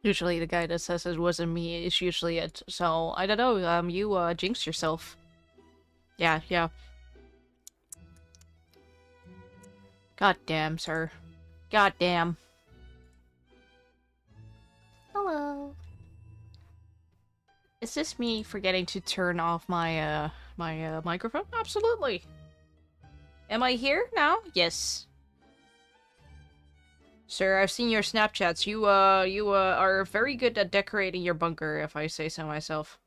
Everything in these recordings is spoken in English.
Usually the guy that says it wasn't me is usually it. So, I don't know, you, jinxed yourself. Yeah, yeah. God damn, sir. God damn. Hello. Is this me forgetting to turn off my microphone? Absolutely. Am I here now? Yes. Sir, I've seen your Snapchats. You are very good at decorating your bunker, if I say so myself.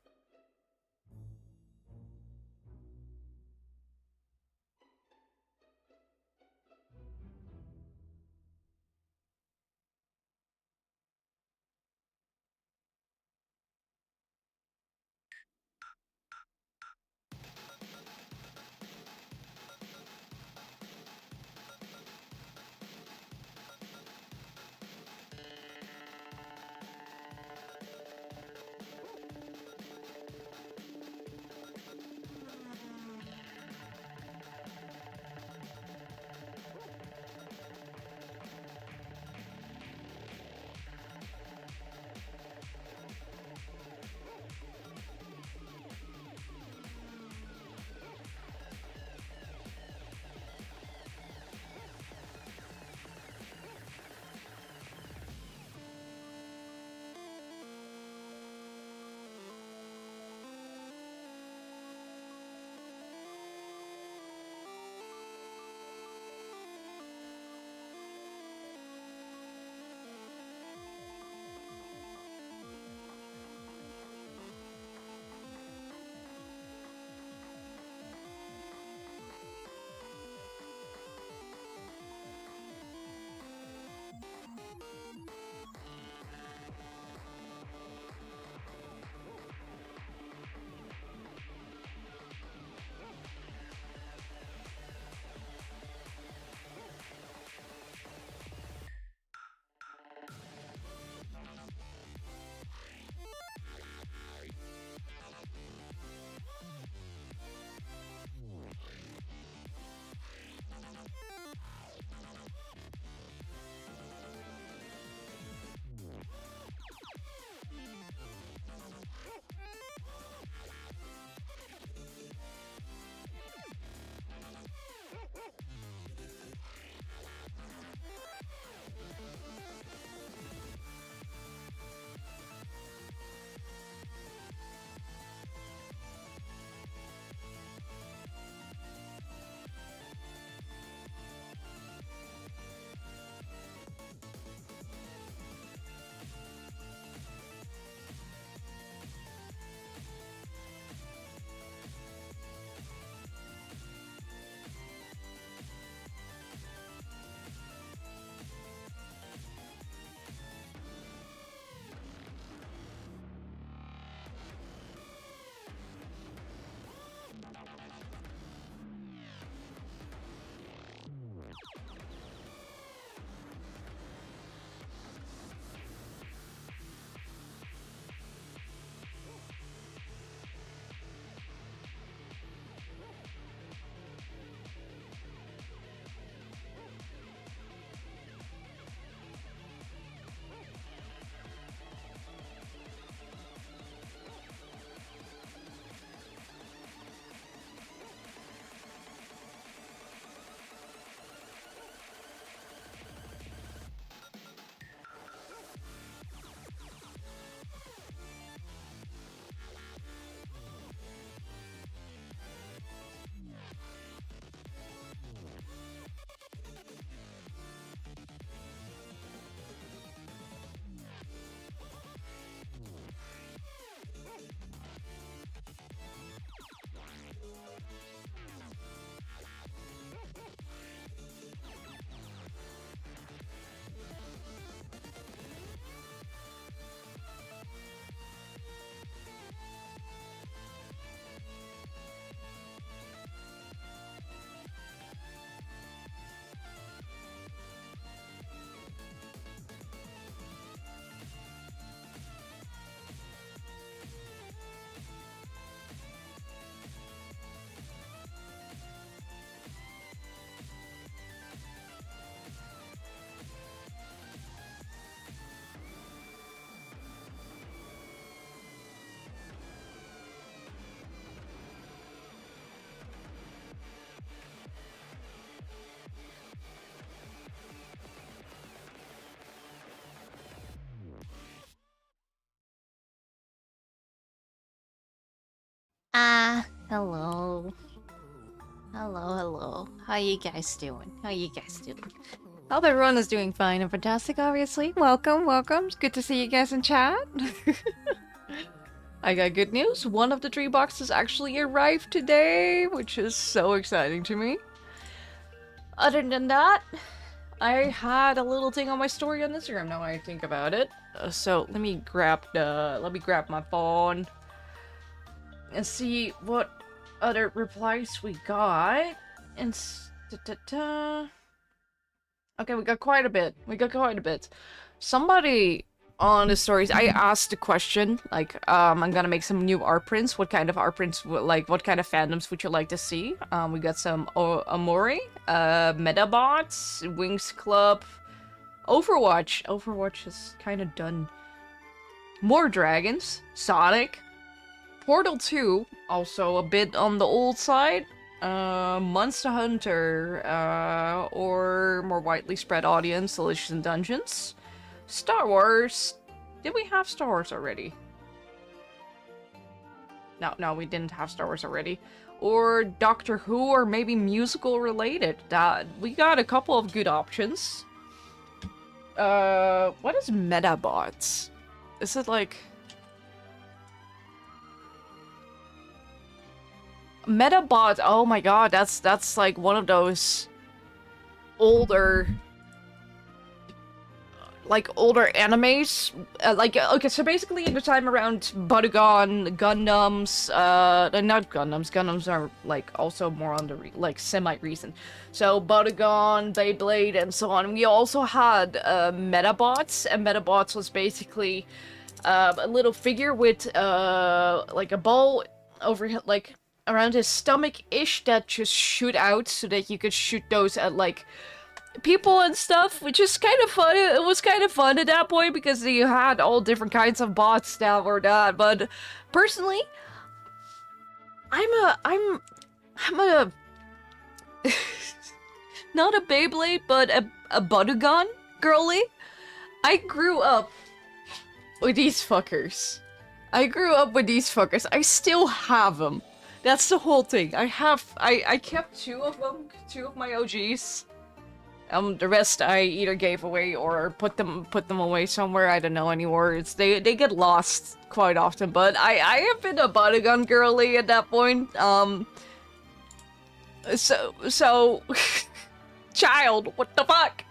Hello. Hello. How you guys doing? Hope everyone is doing fine and fantastic, obviously. Welcome. It's good to see you guys in chat. I got good news. One of the 3 boxes actually arrived today, which is so exciting to me. Other than that, I had a little thing on my story on Instagram now I think about it. So let me grab my phone and see what other replies we got. And okay, we got quite a bit. Somebody on the stories, I asked the question, like, I'm gonna make some new art prints. What kind of art prints, like, what kind of fandoms would you like to see? We got some Amori, Metabots, Wings Club, Overwatch. Overwatch is kind of done. More dragons, Sonic, Portal 2, also a bit on the old side. Monster Hunter, or more widely spread audience, Delicious in Dungeons. Star Wars. Did we have Star Wars already? No, we didn't have Star Wars already. Or Doctor Who, or maybe musical related. We got a couple of good options. What is Metabots? Is it like... Metabot, oh my god, that's like one of those older animes. Okay, so basically in the time around Bakugan, Gundams, not Gundams, Gundams are like also more on the semi-recent. So Bakugan, Beyblade, and so on. We also had Metabots, and Metabots was basically a little figure with like a ball over like around his stomach-ish that just shoot out so that you could shoot those at like people and stuff, which is kind of fun. It was kind of fun at that point because you had all different kinds of bots that were that. But personally, I'm a not a Beyblade, but a Bakugan girly. I grew up with these fuckers. I still have them. That's the whole thing. I kept 2 of them, 2 of my OGs. The rest I either gave away or put them away somewhere. I don't know anymore. They get lost quite often. But I have been a Bakugan girly at that point. So child, what the fuck?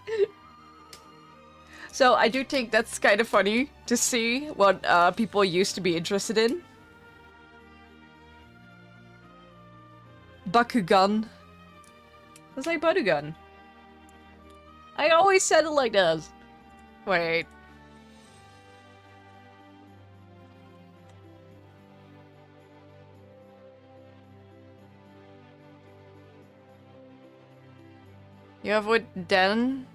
So I do think that's kind of funny to see what people used to be interested in. Bakugan. It's like Bakugan. I always said it like this. Wait. You have what Den?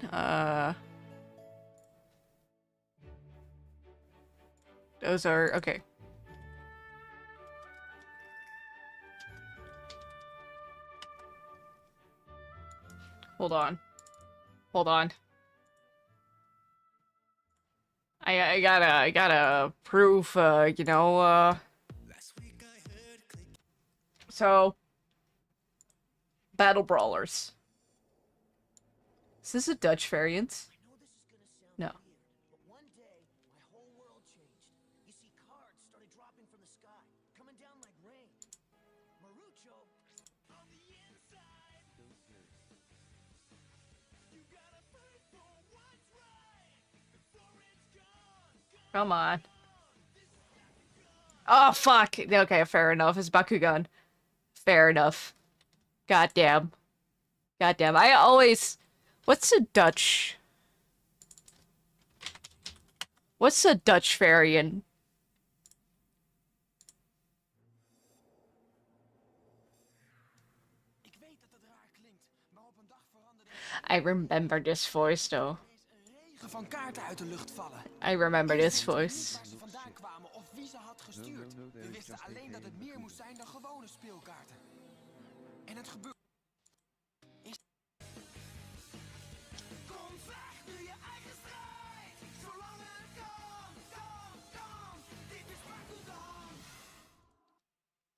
Those are okay. Hold on. I gotta prove, you know, so Battle Brawlers. Is this a Dutch variant? No. Come on. Oh, fuck. Okay, fair enough. It's Bakugan. Fair enough. Goddamn. I always... What's a Dutch variant? I remember this voice, though. I remember this voice.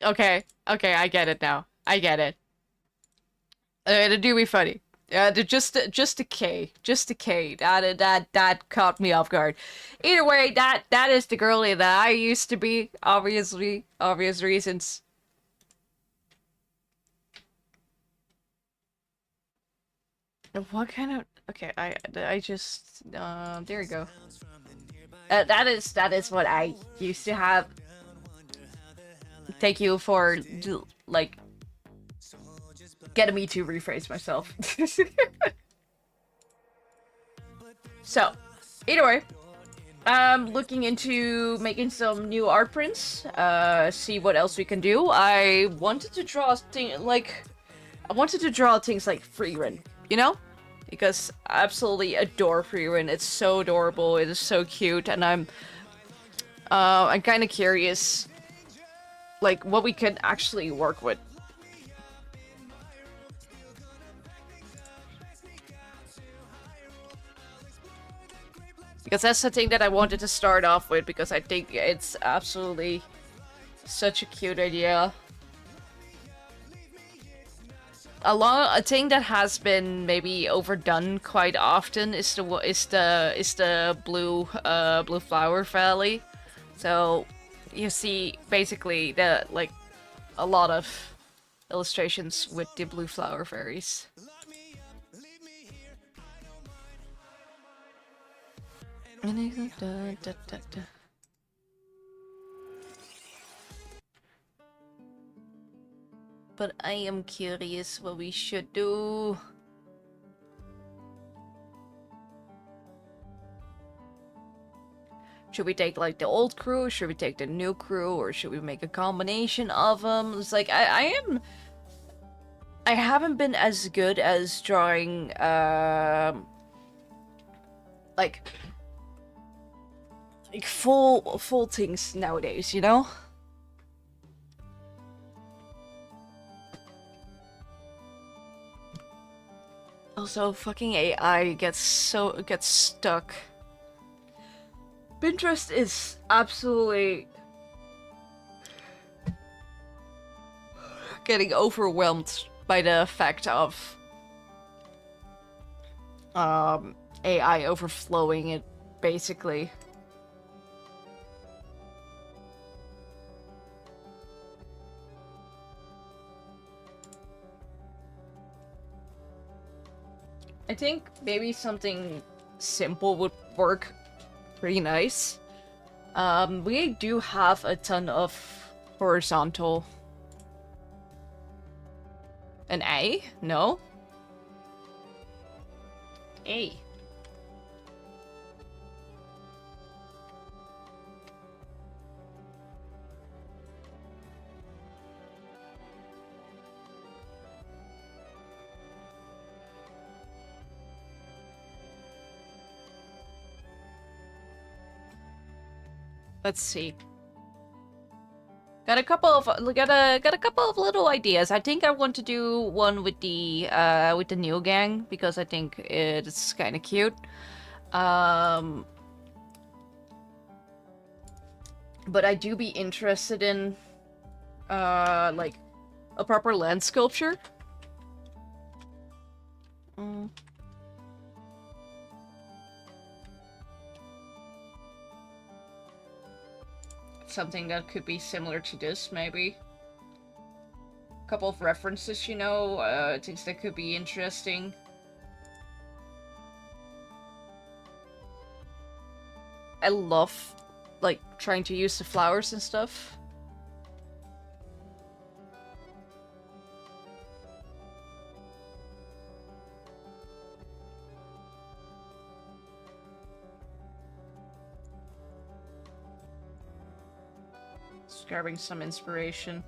Okay, okay, I get it now. I get it. It'd do be funny. Just a K, just a K. That caught me off guard. Either way, that is the girly that I used to be. Obviously, obvious reasons. What kind of? Okay, I just there you go. That is what I used to have. Thank you for like getting me to rephrase myself. So, either way, I'm looking into making some new art prints. See what else we can do. I wanted to draw I wanted to draw things like Freerin, you know? Because I absolutely adore Freerin. It's so adorable. It is so cute, and I'm kind of curious, like what we could actually work with. Because that's the thing that I wanted to start off with, because I think it's absolutely such a cute idea. A thing that has been maybe overdone quite often is the blue flower valley. So you see basically a lot of illustrations with the blue flower fairies. But I am curious what we should do. Should we take like the old crew? Should we take the new crew? Or should we make a combination of them? It's like I haven't been as good as drawing like full things nowadays, you know? Also, fucking AI gets stuck. Pinterest is absolutely getting overwhelmed by the fact of AI overflowing it, basically. I think maybe something simple would work pretty nice. We do have a ton of horizontal. An A? No? A. Let's see. Got a couple of little ideas. I think I want to do one with the new gang because I think it's kind of cute. But I do be interested in like a proper land sculpture. Something that could be similar to this, maybe. A couple of references, you know, things that could be interesting. I love, like, trying to use the flowers and stuff. Just grabbing some inspiration.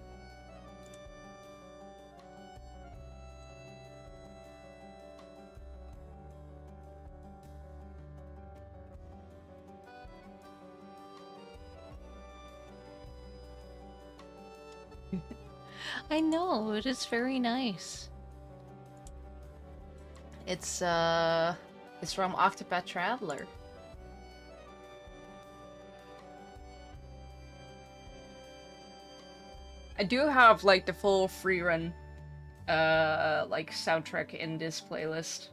I know, it is very nice. It's from Octopath Traveler. I do have like the full free run like soundtrack in this playlist.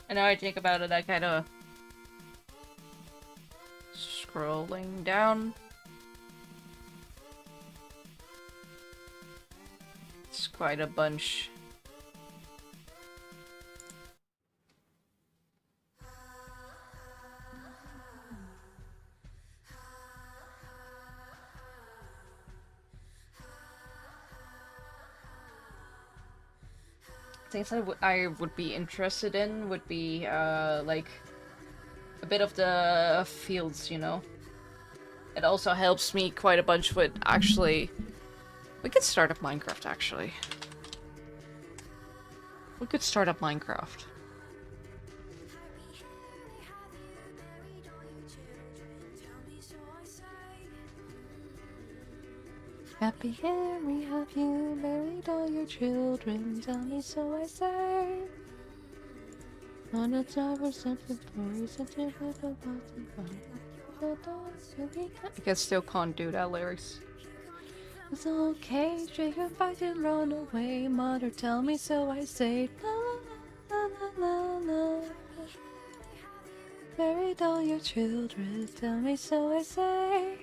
And now I think about it, I kind of scrolling down. It's quite a bunch. Things I would be interested in would be like a bit of the fields, you know. It also helps me quite a bunch with actually. We could start up Minecraft actually. We could start up Minecraft. Happy Harry, have you married all your children? Tell me so I say. On the towers of the boys and the I guess still can't do that lyrics. It's okay, shake your fight and run away. Mother, tell me so I say. La la la la la. Buried all your children, tell me so I say.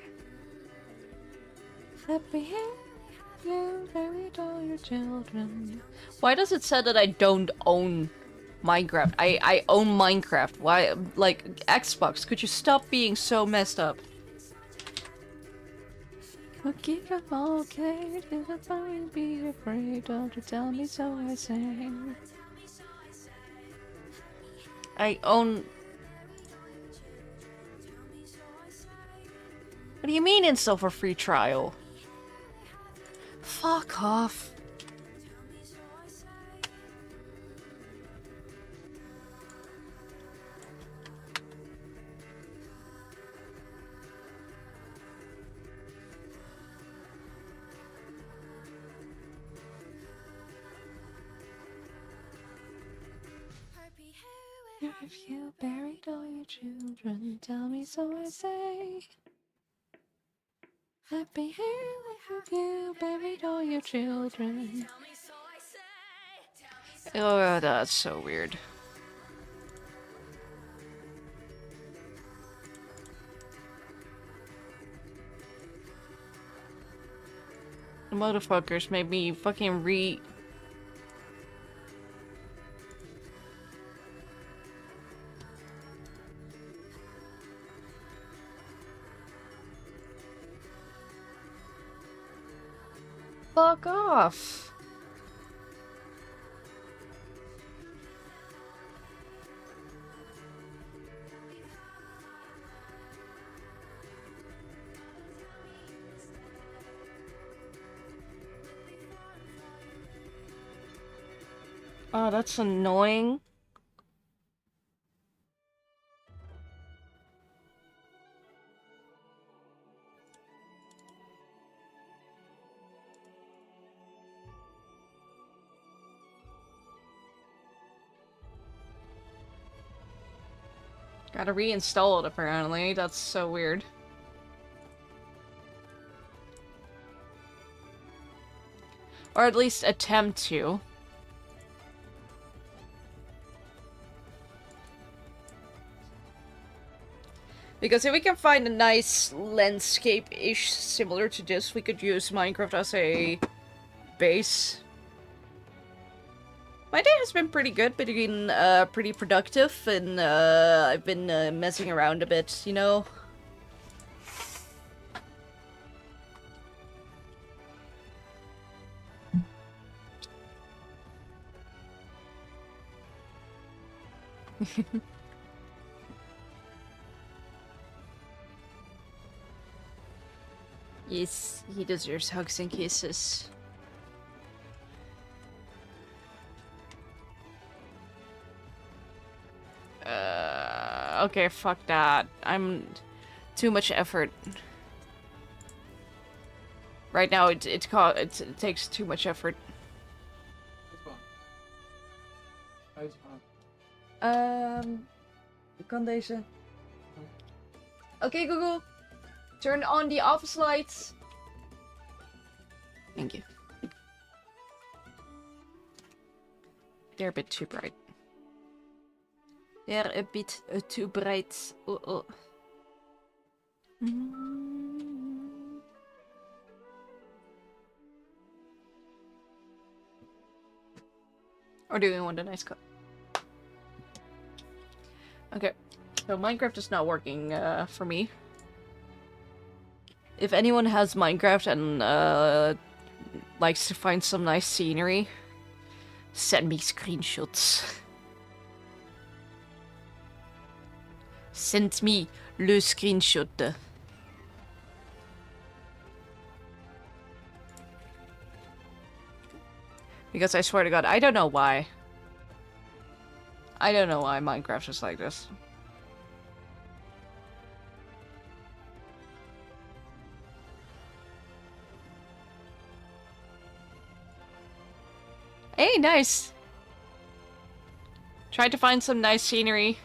Happy you buried all your children. Why does it say that I don't own Minecraft? I own Minecraft. Why, like, Xbox, could you stop being so messed up? Okay, don't be afraid, don't you tell me so I say. I own... What do you mean install for free trial? Fuck off. If you buried all your children, tell me so I say. Happy have you buried all your children. Oh, that's so weird. The motherfuckers made me fucking Fuck off. Oh, that's annoying. Gotta reinstall it apparently. That's so weird. Or at least attempt to. Because if we can find a nice landscape-ish similar to this, we could use Minecraft as a base. My day has been pretty good, been pretty productive, and I've been messing around a bit, you know? Yes, he deserves hugs and kisses. Okay, fuck that. I'm too much effort. Right now, it takes too much effort. Ik kan deze. Okay, Google. Turn on the office lights. Thank you. They're a bit too bright. They're a bit too bright. Oh. Or do we want a nice cut? Okay, so Minecraft is not working for me. If anyone has Minecraft and likes to find some nice scenery, send me screenshots. Send me le screenshot. Because I swear to God, I don't know why. I don't know why Minecraft is like this. Hey, nice! Tried to find some nice scenery.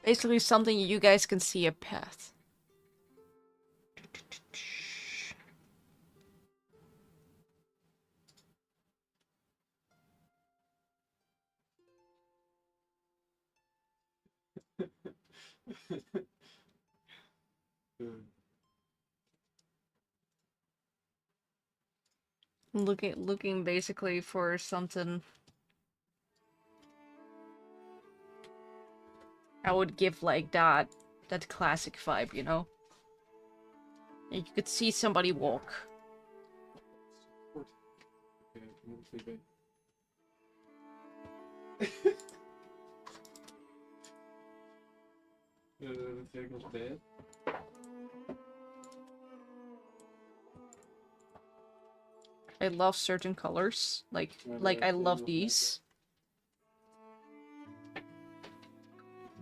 Basically something you guys can see a path. Looking basically for something I would give like that classic vibe, you know? You could see somebody walk. I love certain colors. Like I love these.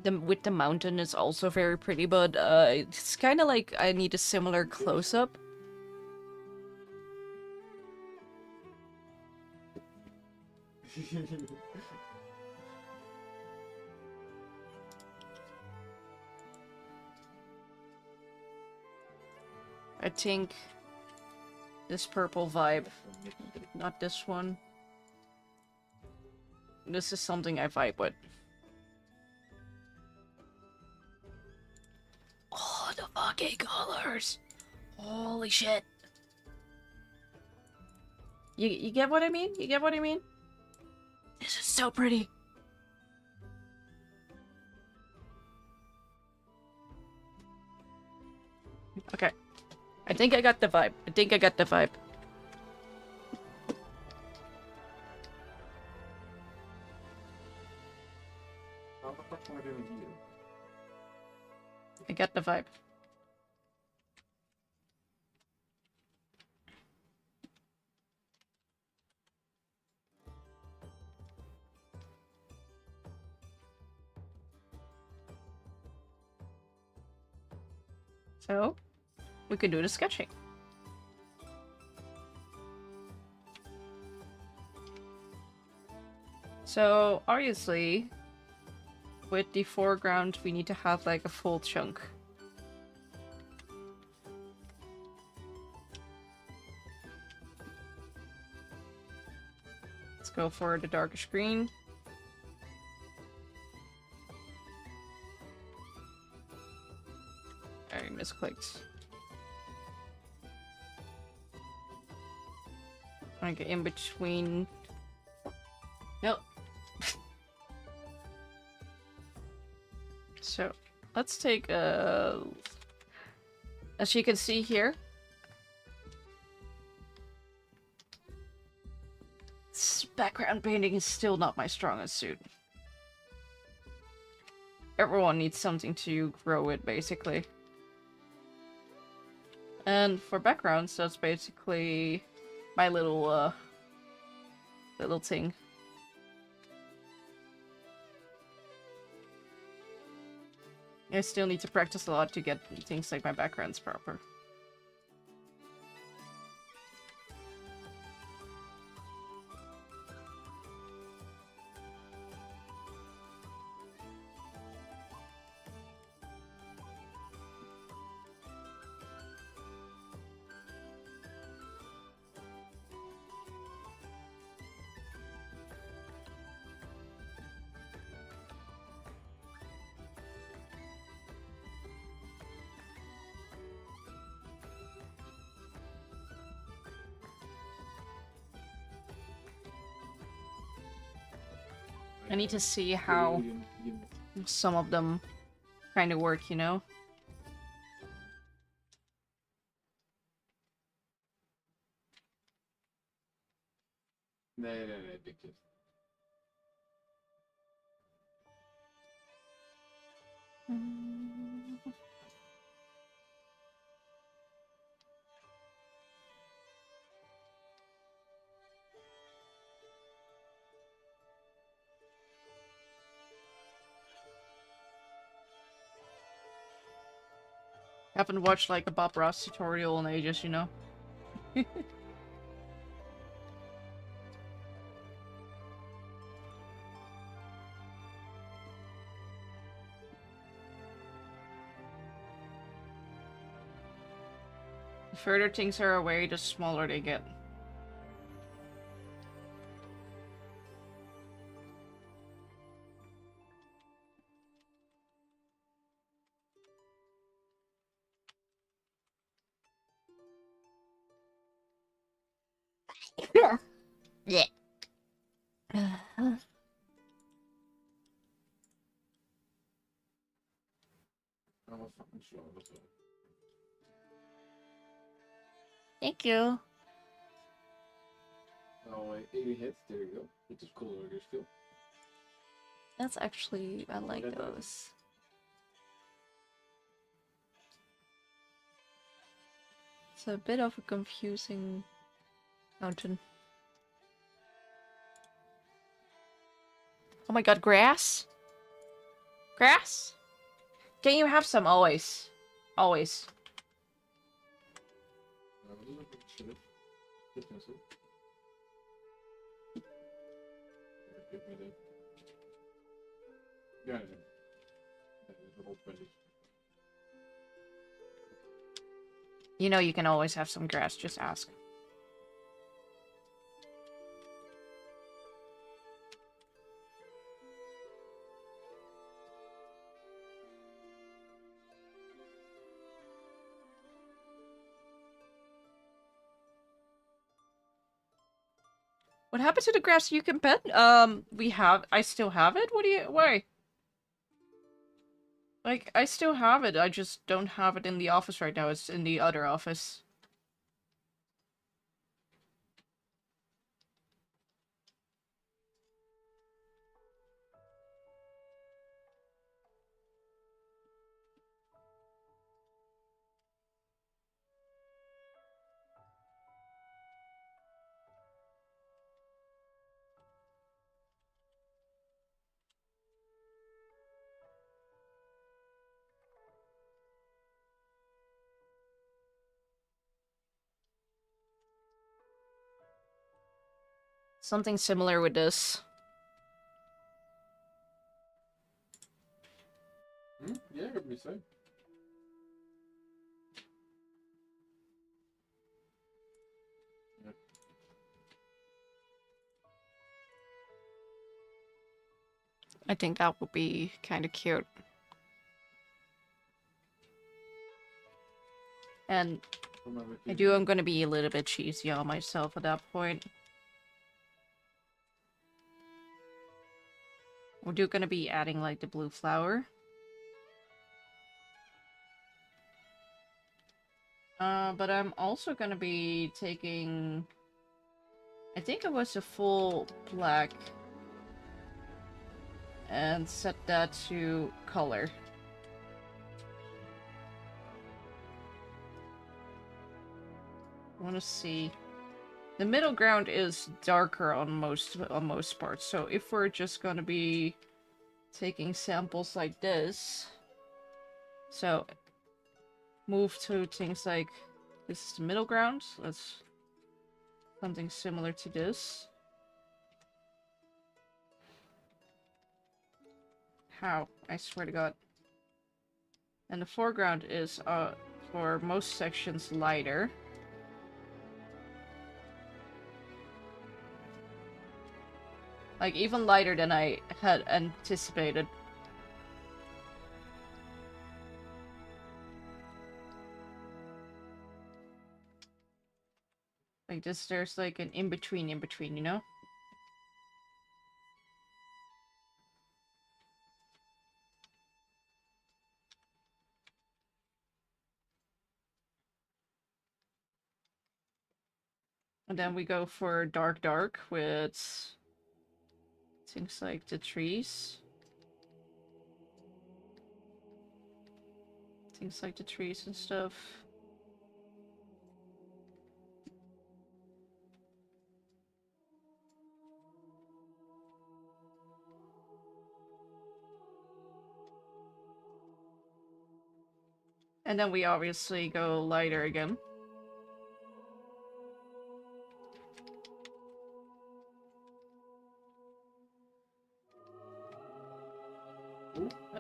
With the mountain is also very pretty, but it's kind of like I need a similar close-up. I think this purple vibe, not this one. This is something I vibe with. Oh, the fucking colors! Holy shit! You get what I mean? You get what I mean? This is so pretty. Okay. I think I got the vibe. I think I got the vibe. I got the vibe. So, we can do the sketching. So, obviously, with the foreground, we need to have like a full chunk. Let's go for the darkish green. I misclicked. Like in between. Nope. So, let's take a... As you can see here, background painting is still not my strongest suit. Everyone needs something to grow with, basically. And for backgrounds, that's basically my little little thing. I still need to practice a lot to get things like my backgrounds proper. I need to see how some of them kind of work, you know? Nee, dikjes. Haven't watched like a Bob Ross tutorial in ages, you know? The further things are away, the smaller they get. Yeah. Yeah. Dat was fucking slow, dat wel. Thank you. Oh, 80 hits, there you go. It is cool, your skill. That's actually, I like those. It's a bit of a confusing mountain. Oh my god, grass? Grass? Can you have some always? Always. Dat is ook een shit. Dit is het. Kijk met dit. Ja, nee. Dat is een opwelling. You know you can always have some grass, just ask. What happened to the grass you can pet? I still have it? Why? Like, I still have it, I just don't have it in the office right now, it's in the other office. Something similar with this. Ja, ik heb niet zijn. I think that would be kind of cute. And I'm gonna be a little bit cheesy on myself at that point. We're gonna be adding like the blue flower. But I'm also gonna be taking... I think it was a full black. And set that to color. I want to see. The middle ground is darker on most parts. So if we're just gonna be taking samples like this, so move to things like this is the middle ground. Let's something similar to this. How? I swear to God. And the foreground is for most sections lighter. Like even lighter than I had anticipated. Like this, there's like an in-between, you know? And then we go for dark with things like the trees. Things like the trees and stuff. And then we obviously go lighter again.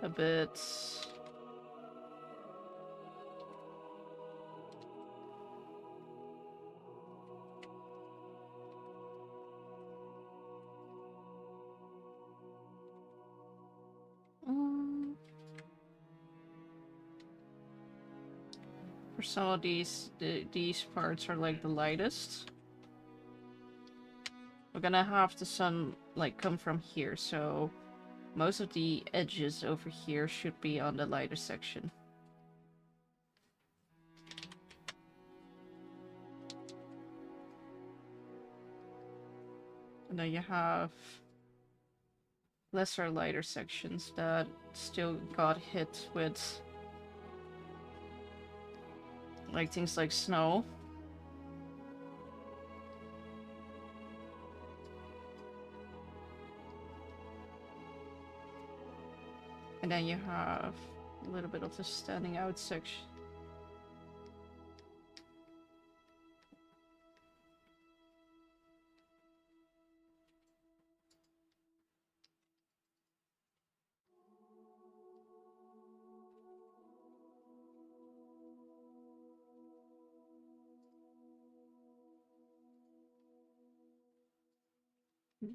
A bit. For some of these parts are like the lightest. We're gonna have the sun like come from here, so most of the edges over here should be on the lighter section. And then you have lesser lighter sections that still got hit with like things like snow. And then you have a little bit of the standing out section.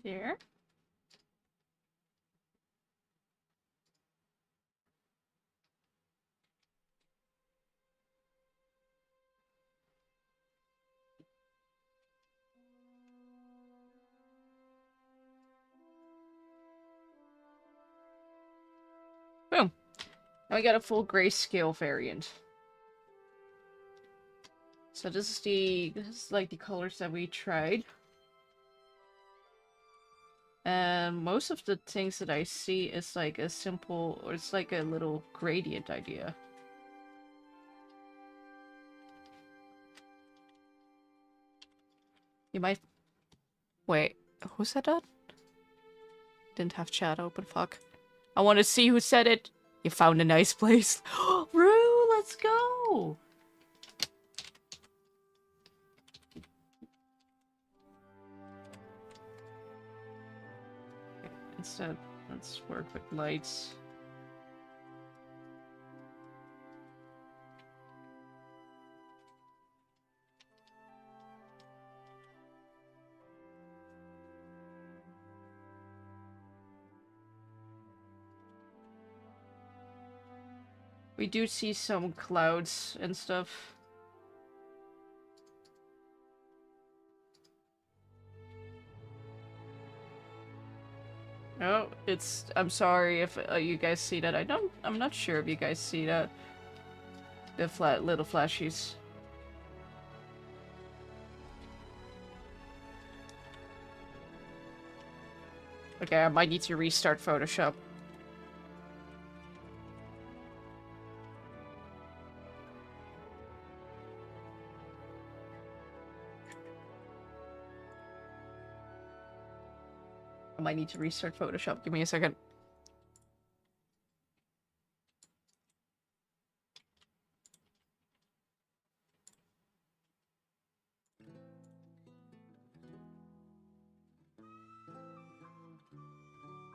There. Boom. Now we got a full grayscale variant. So this is like the colors that we tried. And most of the things that I see is like a simple, or it's like a little gradient idea. You might... Wait, who said that? Didn't have chat open, fuck. I want to see who said it. You found a nice place. Rue, let's go! Okay, instead, let's work with lights. We do see some clouds and stuff. Oh, it's... I'm sorry if you guys see that. I'm not sure if you guys see that. The little flashies. Okay, I might need to restart Photoshop. I might need to restart Photoshop. Give me a second.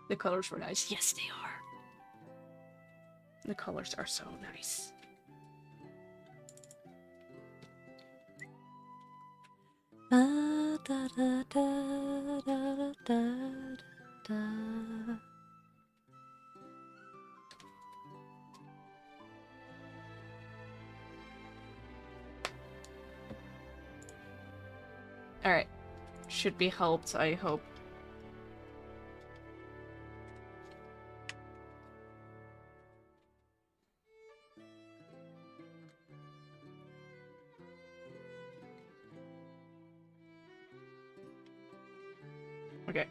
The colors were nice. Yes, they are. The colors are so nice. Da, da, da, da, da, da, da. Alright. Should be helped, I hope. Okay.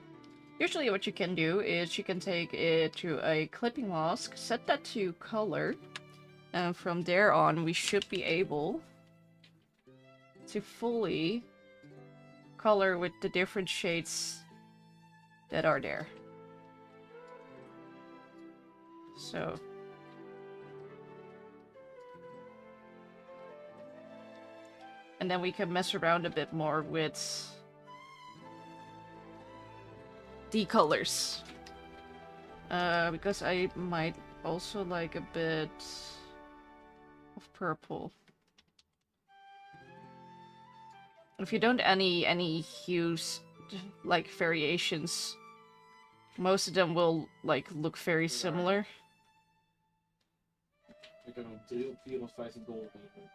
Usually what you can do is you can take it to a clipping mask, set that to color, and from there on we should be able to fully color with the different shades that are there. So... and then we can mess around a bit more with the colors. Because I might also like a bit of purple. If you don't any hues, like variations, most of them will like look very similar. Ik heb nog 450 dollar tegen.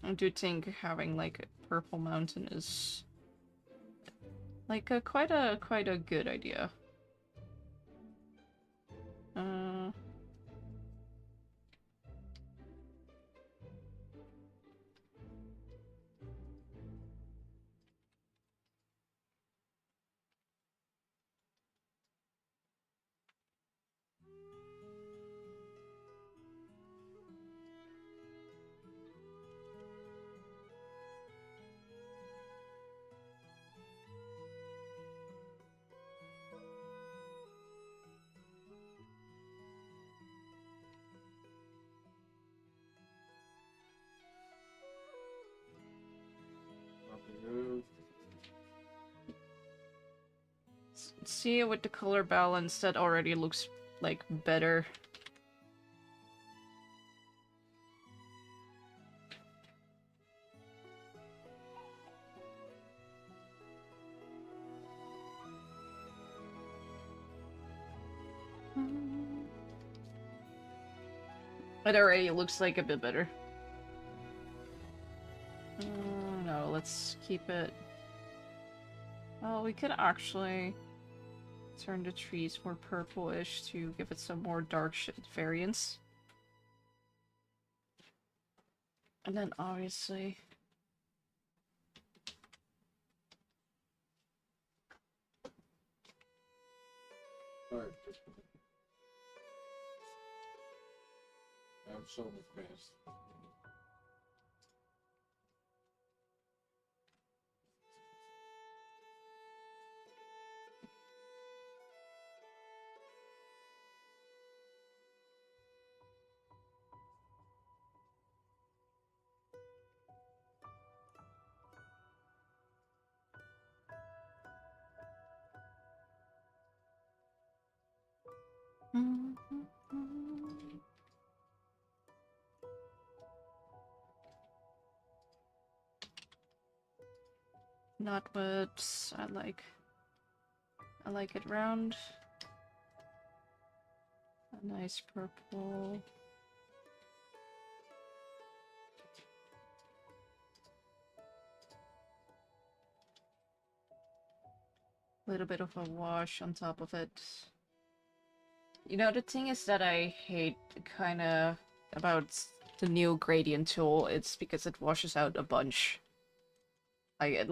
I do think having like a purple mountain is like quite a good idea. See, with the color balance, that already looks like better. It already looks like a bit better. No, let's keep it. Well, we could actually turn the trees more purplish to give it some more dark shade variance. And then obviously... Alright. I'm so impressed. Not what I like. I like it round. A nice purple. A little bit of a wash on top of it. You know, the thing is that I hate kinda about the new gradient tool, it's because it washes out a bunch. I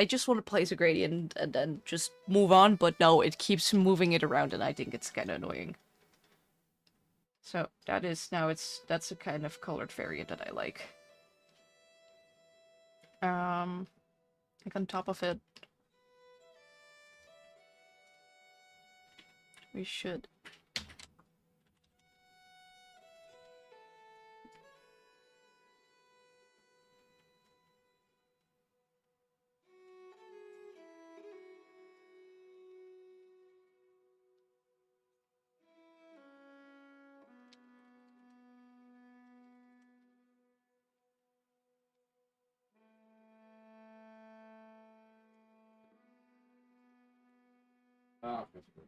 just want to place a gradient and then just move on, but no, it keeps moving it around and I think it's kinda annoying. So that's a kind of colored variant that I like. Like on top of it, we should. Ah, that's good.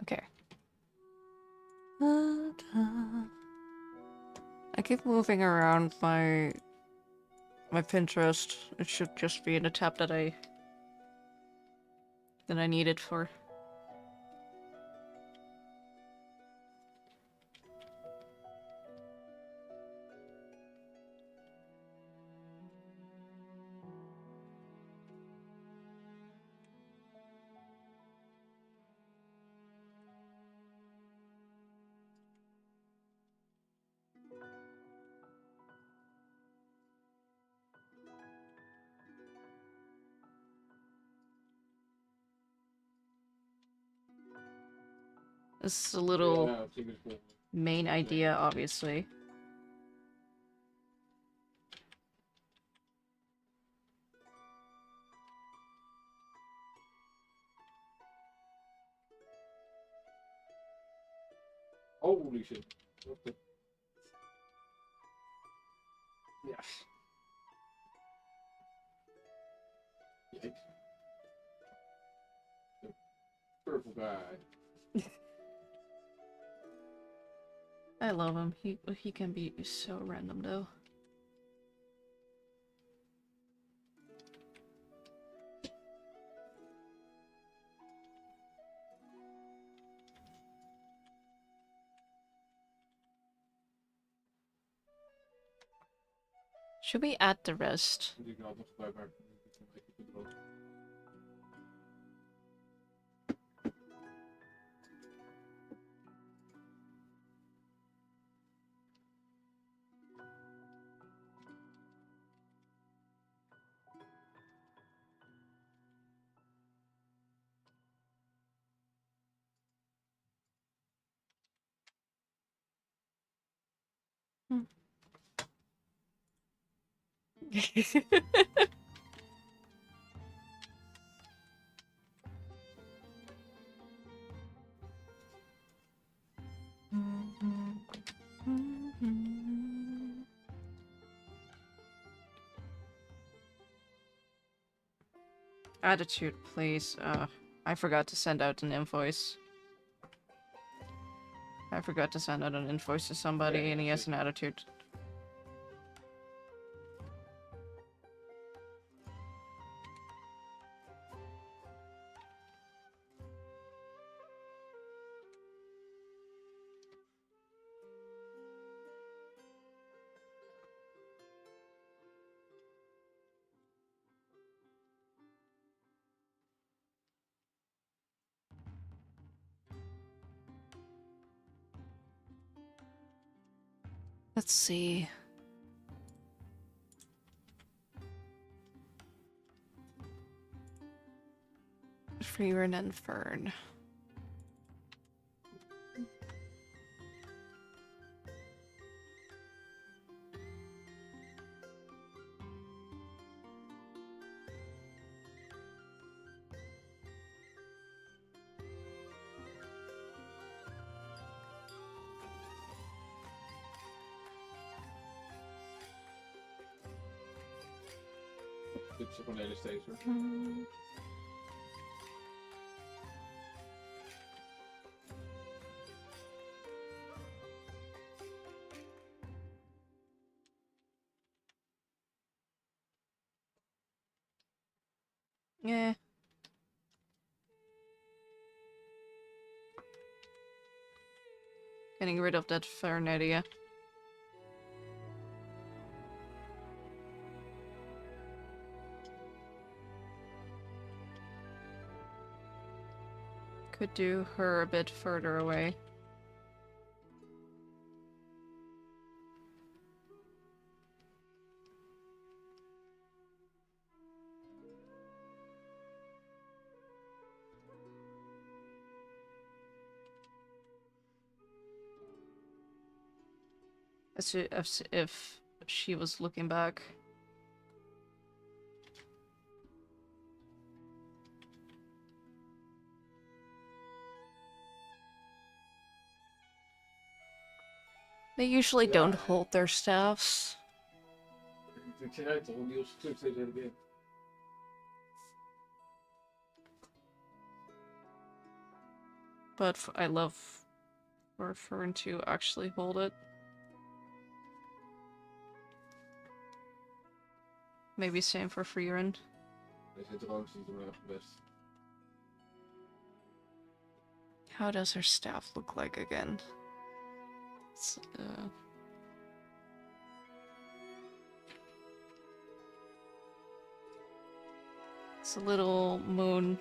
Okay. I keep moving around my Pinterest. It should just be in the tab that I need it for. This is a little Yeah, I think it's cool. main idea, obviously. Holy shit. What the? Yes. Yikes. The purple guy. I love him. He can be so random though. Should we add the rest? Moet ik nou nog bijmaken. Attitude, please. I forgot to send out an invoice. I forgot to send out an invoice to somebody, Yeah, and he has an attitude. Let's see. Freeburn and Fern. Dit is gewoon de hele steeds hoor. Yeah. Getting rid of that Fern idea. could do her a bit further away. As if she was looking back. They usually don't hold their staffs. Ik zeg uit toch, om die op zijn terug steeds heen en weer. But I love for Fern to actually hold it. Maybe same for Freerun. Deze drones die doen echt best. How does her staff look like again? It's, it's a little moon.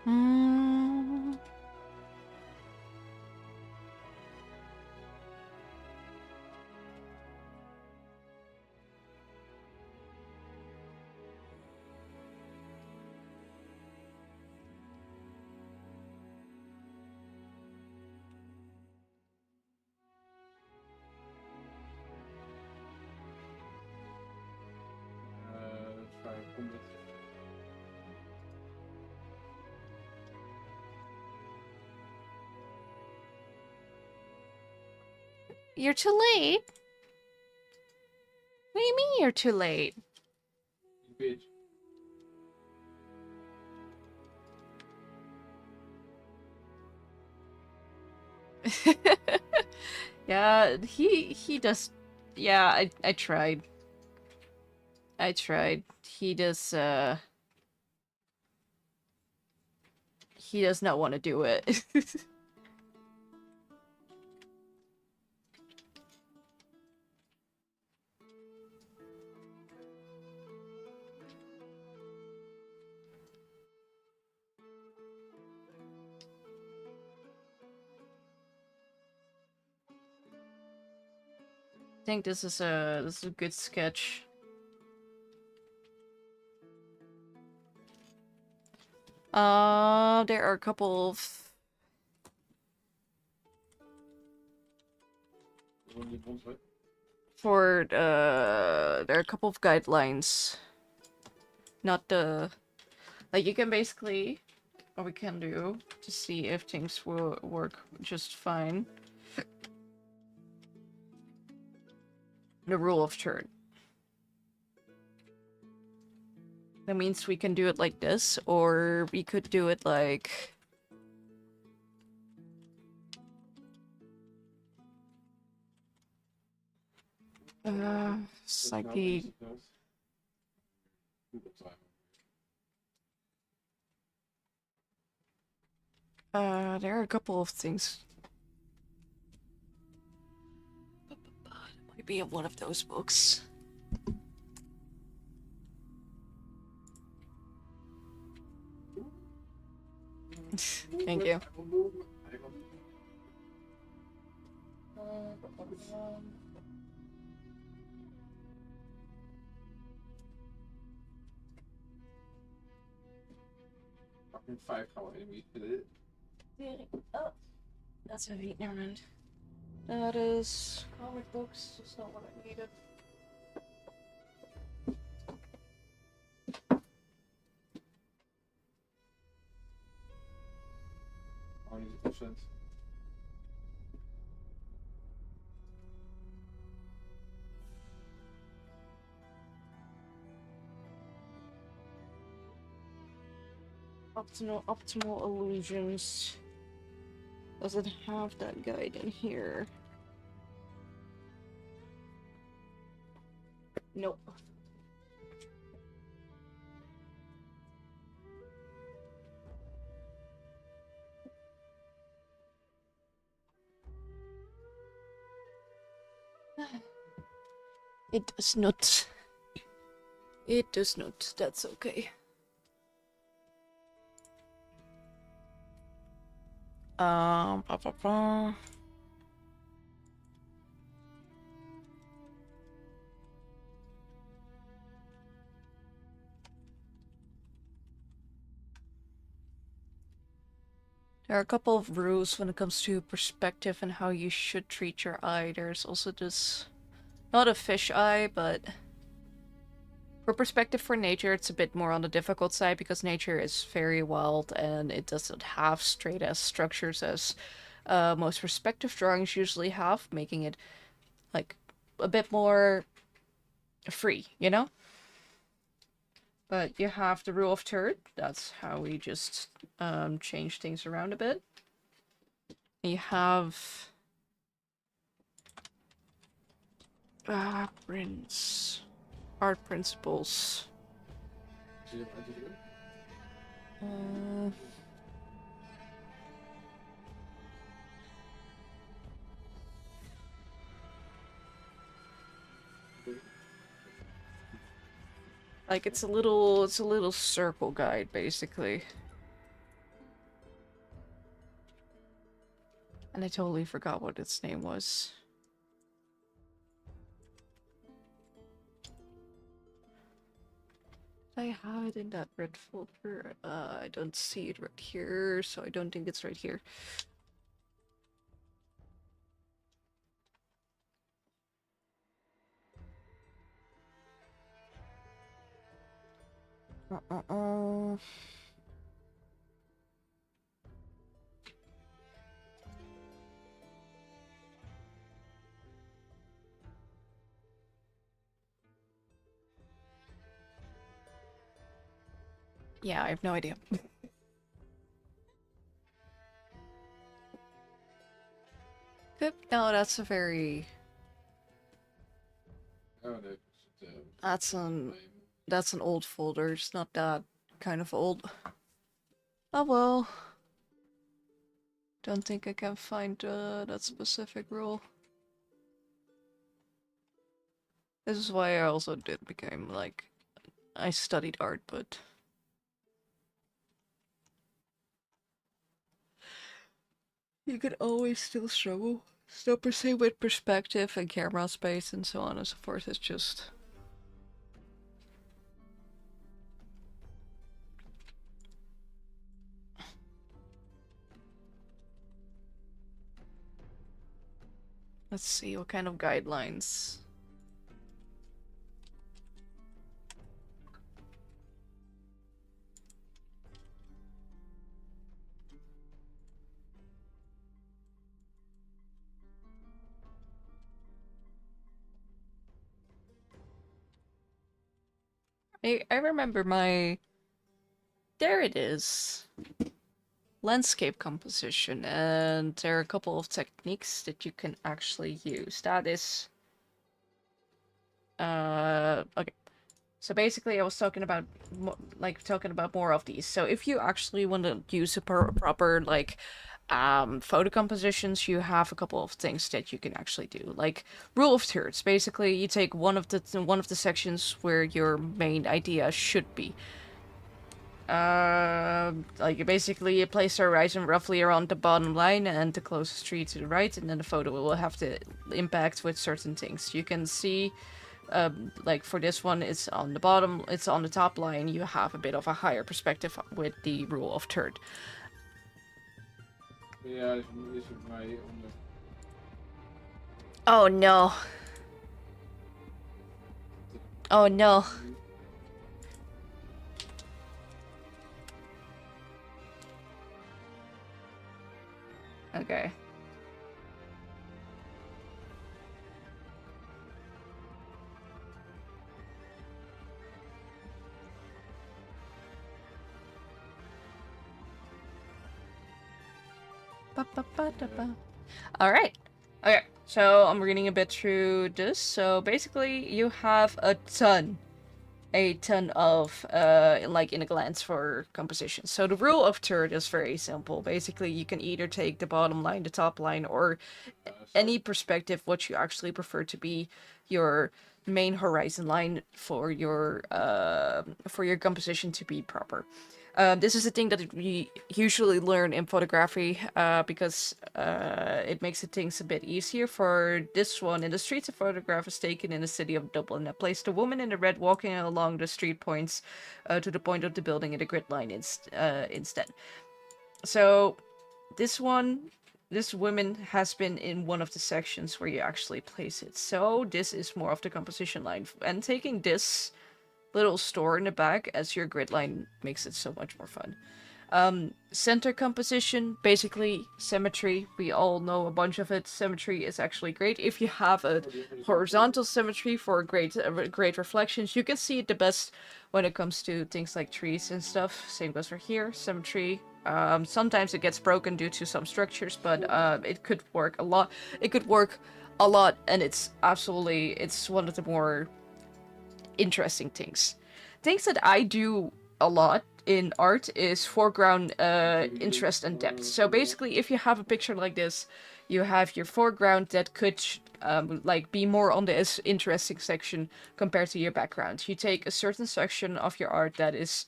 Mm. Try komt het. You're too late? What do you mean you're too late? Bitch. Yeah, he does. Yeah, I tried. I tried. He does he does not want to do it. I think this is a good sketch. There are a couple of there are a couple of guidelines. Not the like you can basically what we can do to see if things will work just fine. The rule of turn. That means we can do it like this, or we could do it like... slightly... there are a couple of things. It might be in one of those books. Thank you. Fucking 5 gaan we enemies dit. Oh, that's heavy. Never mind. That is comic books. That's not what I needed. Oh, niet 100%. Optimal illusions. Does it have that guide in here? Nope. It does not. It does not. That's okay. Ba, ba, ba. There are a couple of rules when it comes to perspective and how you should treat your eye. There's also this, not a fish eye, but for perspective for nature, it's a bit more on the difficult side because nature is very wild and it doesn't have straight as structures as most perspective drawings usually have, making it like a bit more free, you know? But you have the rule of third. That's how we just change things around a bit. You have art principles. Like it's a little circle guide basically. And I totally forgot what its name was. I have it in that red folder. I don't see it right here, so I don't think it's right here. Yeah, I have no idea. Good. No, that's a very... Oh, no. That's an old folder. It's not that kind of old. Oh well. Don't think I can find that specific rule. This is why I also did become like... I studied art, but... You can always still struggle. So per se with perspective and camera space and so on and so forth, it's just... Let's see, what kind of guidelines? I remember my... There it is. Landscape composition, and there are a couple of techniques that you can actually use. That is... okay. So basically I was talking about, more of these. So if you actually want to use a proper, like, photo compositions, you have a couple of things that you can actually do. Like, rule of thirds. Basically, you take one of the sections where your main idea should be. Like basically you place the horizon roughly around the bottom line and the closest tree to the right, and then the photo will have to impact with certain things. You can see, like for this one, it's on the bottom, it's on the top line. You have a bit of a higher perspective with the rule of third. Ja, is het mij onder. Oh no. Oh no. Okay. All right. Okay, so I'm reading a bit through this. So basically, you have a ton of like in a glance for composition. So the rule of third is very simple. Basically, you can either take the bottom line, the top line, or any perspective what you actually prefer to be your main horizon line for your composition to be proper. This is a thing that we usually learn in photography because it makes the things a bit easier. For this one, in the streets, a photograph is taken in the city of Dublin. I placed a woman in the red walking along the street points to the point of the building in the grid line instead. So this one, this woman has been in one of the sections where you actually place it. So this is more of the composition line. And taking this little store in the back as your grid line makes it so much more fun. Center composition, basically symmetry. We all know a bunch of it. Symmetry is actually great. If you have a horizontal symmetry for great reflections, you can see it the best when it comes to things like trees and stuff. Same goes for here. Symmetry. Sometimes it gets broken due to some structures, but it could work a lot. It could work a lot, and it's one of the more interesting things. Things that I do a lot in art is foreground interest and depth. So basically, if you have a picture like this, you have your foreground that could like be more on the interesting section compared to your background. You take a certain section of your art that is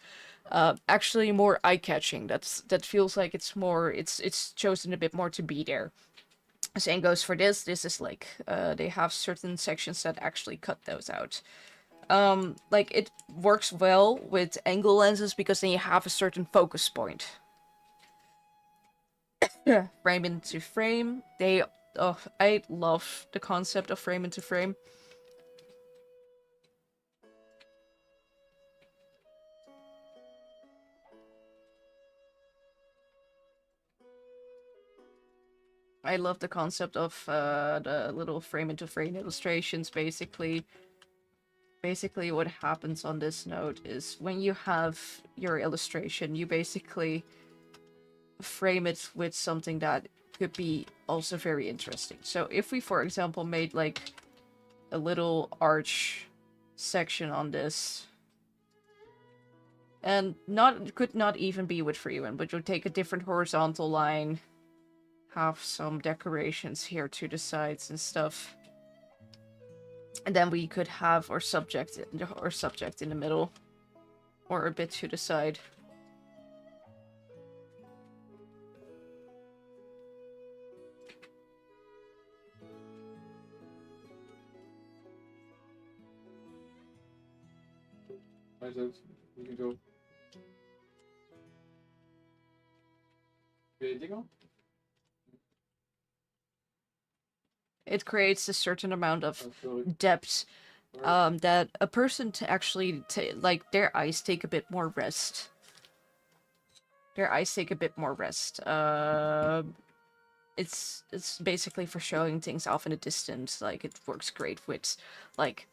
actually more eye-catching. That feels like it's chosen a bit more to be there. Same goes for this. This is like they have certain sections that actually cut those out. Like it works well with angle lenses because then you have a certain focus point. Frame into frame. I love the concept of frame into frame. I love the concept of the little frame into frame illustrations. Basically what happens on this note is when you have your illustration, you basically frame it with something that could be also very interesting. So if we, for example, made like a little arch section on this, and could not even be with freehand, but you'll take a different horizontal line, have some decorations here to the sides and stuff. And then we could have our subject in the middle, or a bit to the side. Hij zegt, we can go. Weet je ding al? It creates a certain amount of Oh, sorry. depth that a person to actually like their eyes take a bit more rest. Their eyes take a bit more rest. It's basically for showing things off in a distance. Like it works great with like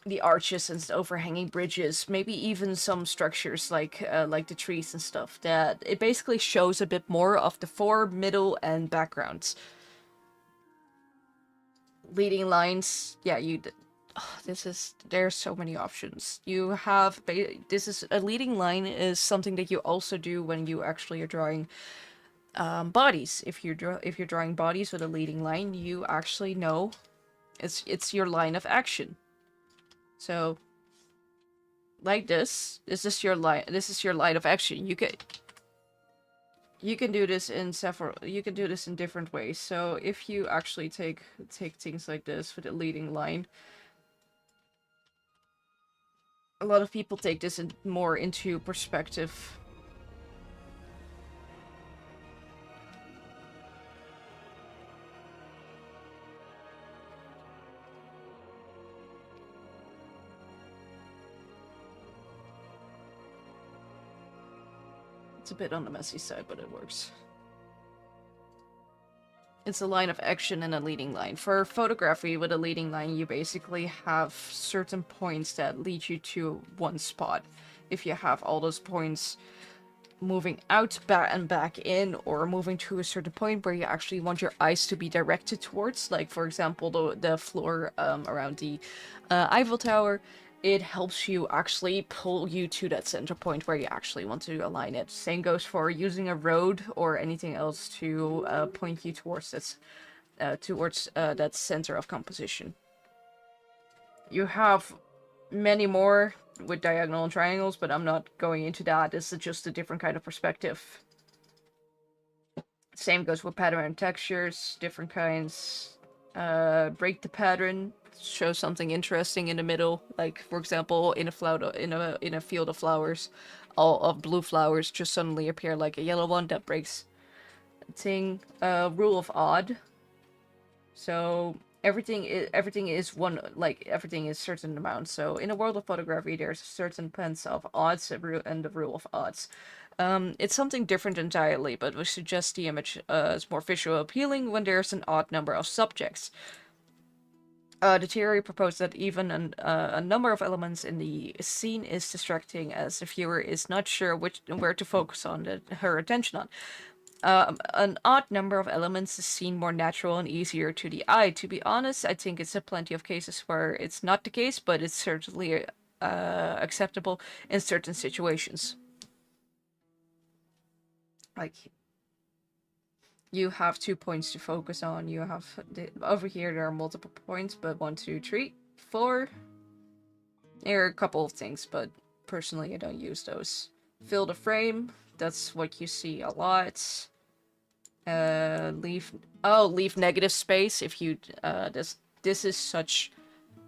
the arches and overhanging bridges, maybe even some structures like the trees and stuff. That it basically shows a bit more of the fore, middle, and backgrounds. Leading lines, yeah, there's so many options. You have this is a leading line is something that you also do when you actually are drawing bodies. If you're drawing bodies with a leading line, you actually know it's your line of action. So like this is your line. This is your line of action. You can do this in different ways. So if you actually take things like this with a leading line, a lot of people take this more into perspective. It's a bit on the messy side, but it works. It's a line of action and a leading line. For photography with a leading line, you basically have certain points that lead you to one spot. If you have all those points moving out and back in, or moving to a certain point where you actually want your eyes to be directed towards, like for example the floor around the Eiffel Tower, it helps you actually pull you to that center point where you actually want to align it. Same goes for using a road or anything else to point you towards this, that center of composition. You have many more with diagonal and triangles, but I'm not going into that. This is just a different kind of perspective. Same goes with pattern and textures, different kinds. Break the pattern, show something interesting in the middle. Like for example, in a field of flowers, all of blue flowers just suddenly appear like a yellow one. That breaks the thing. Rule of odd. So everything is one, like everything is certain amount. So in a world of photography, there's a certain pence of odds and the rule of odds. It's something different entirely, but we suggest the image is more visually appealing when there's an odd number of subjects. The theory proposed that even a number of elements in the scene is distracting, as the viewer is not sure where to focus her attention on. An odd number of elements is seen more natural and easier to the eye. To be honest, I think it's plenty of cases where it's not the case, but it's certainly acceptable in certain situations. Like, you have 2 points to focus on. You have over here there are multiple points, but 1, 2, 3, 4. There are a couple of things, but personally I don't use those. Fill the frame. That's what you see a lot. Leave negative space if you this is such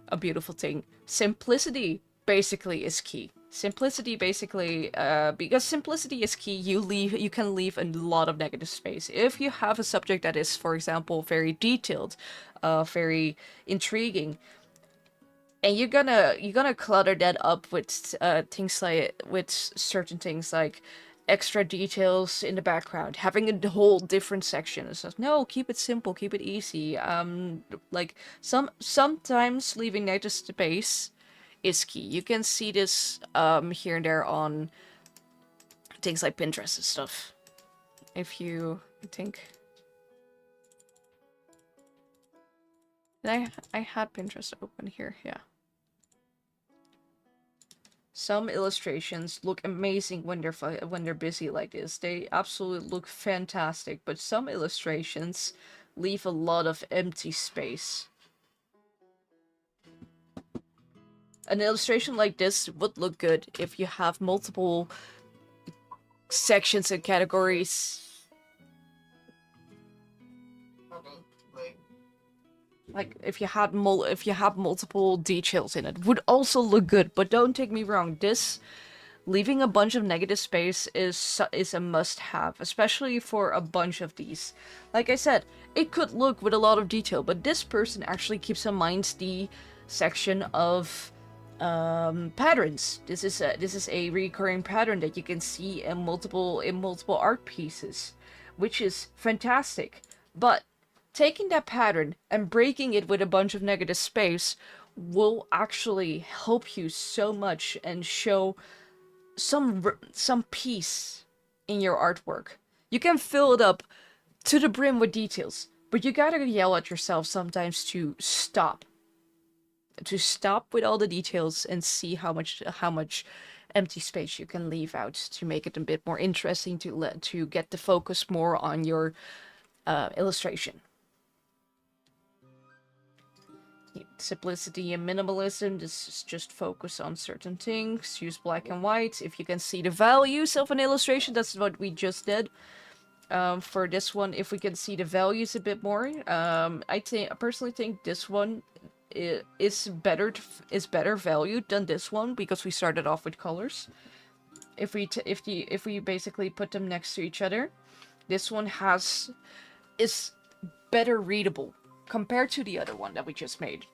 a beautiful thing. Simplicity basically is key. Simplicity basically, because simplicity is key, you can leave a lot of negative space. If you have a subject that is, for example, very detailed, very intriguing, and you're gonna clutter that up with certain things like extra details in the background, having a whole different section. It's just, no, keep it simple, keep it easy. Like sometimes leaving negative space is key. You can see this here and there on things like Pinterest and stuff. If you think, I had Pinterest open here, yeah. Some illustrations look amazing when they're busy like this. They absolutely look fantastic, but some illustrations leave a lot of empty space. An illustration like this would look good if you have multiple sections and categories. Like if you have multiple details in it, would also look good. But don't take me wrong, this leaving a bunch of negative space is a must-have, especially for a bunch of these. Like I said, it could look with a lot of detail, but this person actually keeps in mind the section of patterns. This is a recurring pattern that you can see in multiple art pieces, which is fantastic. But taking that pattern and breaking it with a bunch of negative space will actually help you so much and show some peace in your artwork. You can fill it up to the brim with details, but you gotta yell at yourself sometimes to stop. To stop with all the details and see how much empty space you can leave out to make it a bit more interesting, to get the focus more on your illustration. Simplicity and minimalism. This is just focus on certain things. Use black and white. If you can see the values of an illustration, that's what we just did. For this one, if we can see the values a bit more, I personally think this one is better valued than this one because we started off with colors. If we basically put them next to each other, this one is better readable compared to the other one that we just made.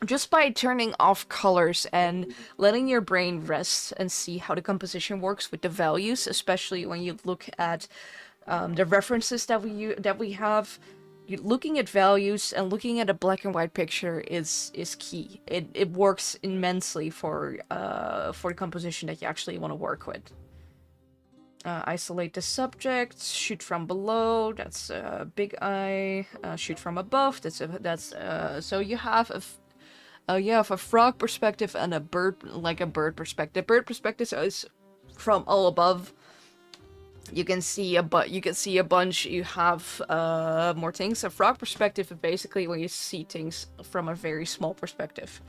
Just by turning off colors and letting your brain rest and see how the composition works with the values, especially when you look at the references that we have. Looking at values and looking at a black and white picture is key. It works immensely for the composition that you actually want to work with. Isolate the subject. Shoot from below. That's a big eye. Shoot from above. So you have a frog perspective and a bird perspective. Bird perspective is from all above. You can see a bunch. You have more things. A frog perspective is basically when you see things from a very small perspective.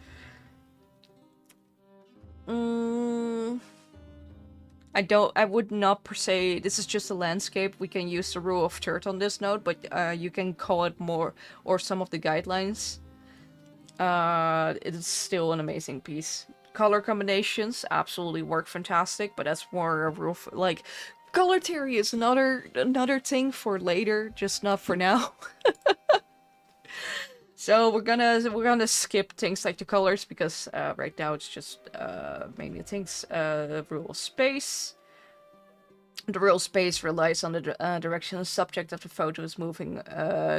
I would not per se. This is just a landscape. We can use the rule of third on this note, but you can call it more or some of the guidelines. It is still an amazing piece. Color combinations absolutely work fantastic, but that's more a rule for, like, color theory is another thing for later, just not for now. So we're gonna skip things like the colors because right now it's just mainly things. Rule of space. The rule of space relies on the direction the subject of the photo is moving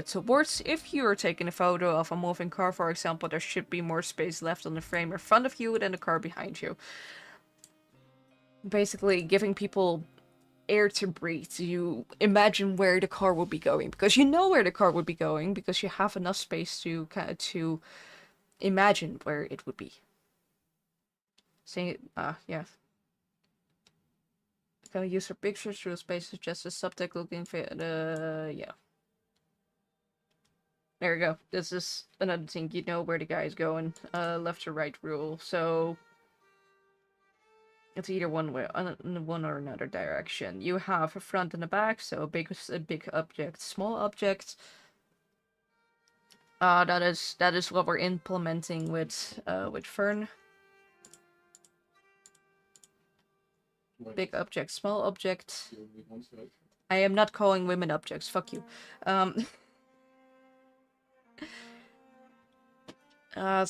towards. If you are taking a photo of a moving car, for example, there should be more space left on the frame in front of you than the car behind you. Basically, giving people air to breathe. You imagine where the car would be going because you know where the car would be going because you have enough space to imagine where it would be. Say, yeah. Gonna use for pictures through space just a subject looking for yeah. There we go. This is another thing. You know where the guy is going. Left to right rule. So it's either one way, one or another direction. You have a front and a back, so a big object, small object. That is what we're implementing with Fern. Big object, small object. I am not calling women objects. Fuck you. A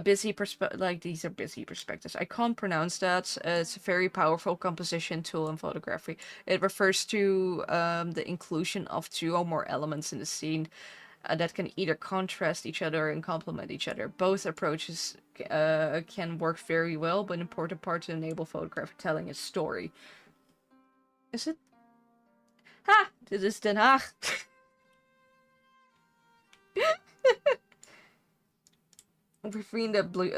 busy like these are busy perspectives. I can't pronounce that. It's a very powerful composition tool in photography. It refers to the inclusion of two or more elements in the scene that can either contrast each other and complement each other. Both approaches can work very well, but an important part to enable photographic telling a story. Is it? Ha! Dit is Den Haag. Between the blue,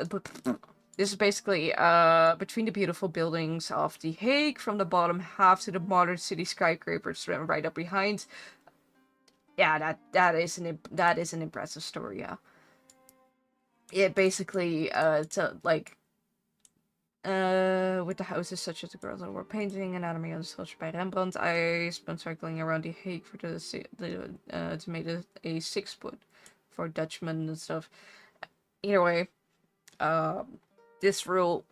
this is basically between the beautiful buildings of The Hague, from the bottom half to the modern city skyscrapers right up behind. Yeah, that is an impressive story. Yeah, it basically like with the houses such as the girls that were painting, anatomy on the sculpture by Rembrandt. I spent cycling around The Hague for to make a 6 foot for Dutchmen and stuff. Either way, this rule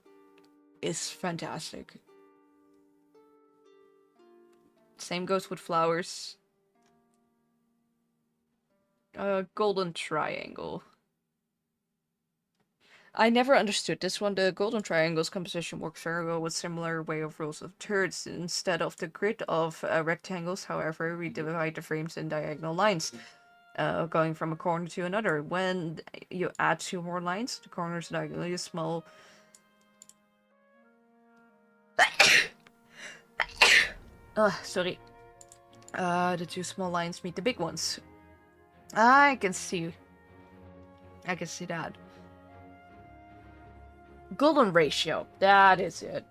is fantastic. Same goes with flowers. Golden triangle. I never understood this one. The golden triangle's composition works very well with similar way of rules of thirds. Instead of the grid of rectangles, however, we divide the frames in diagonal lines. Going from a corner to another. When you add 2 more lines, the corners diagonally small. Sorry. The 2 small lines meet the big ones. I can see that. Golden ratio. That is it.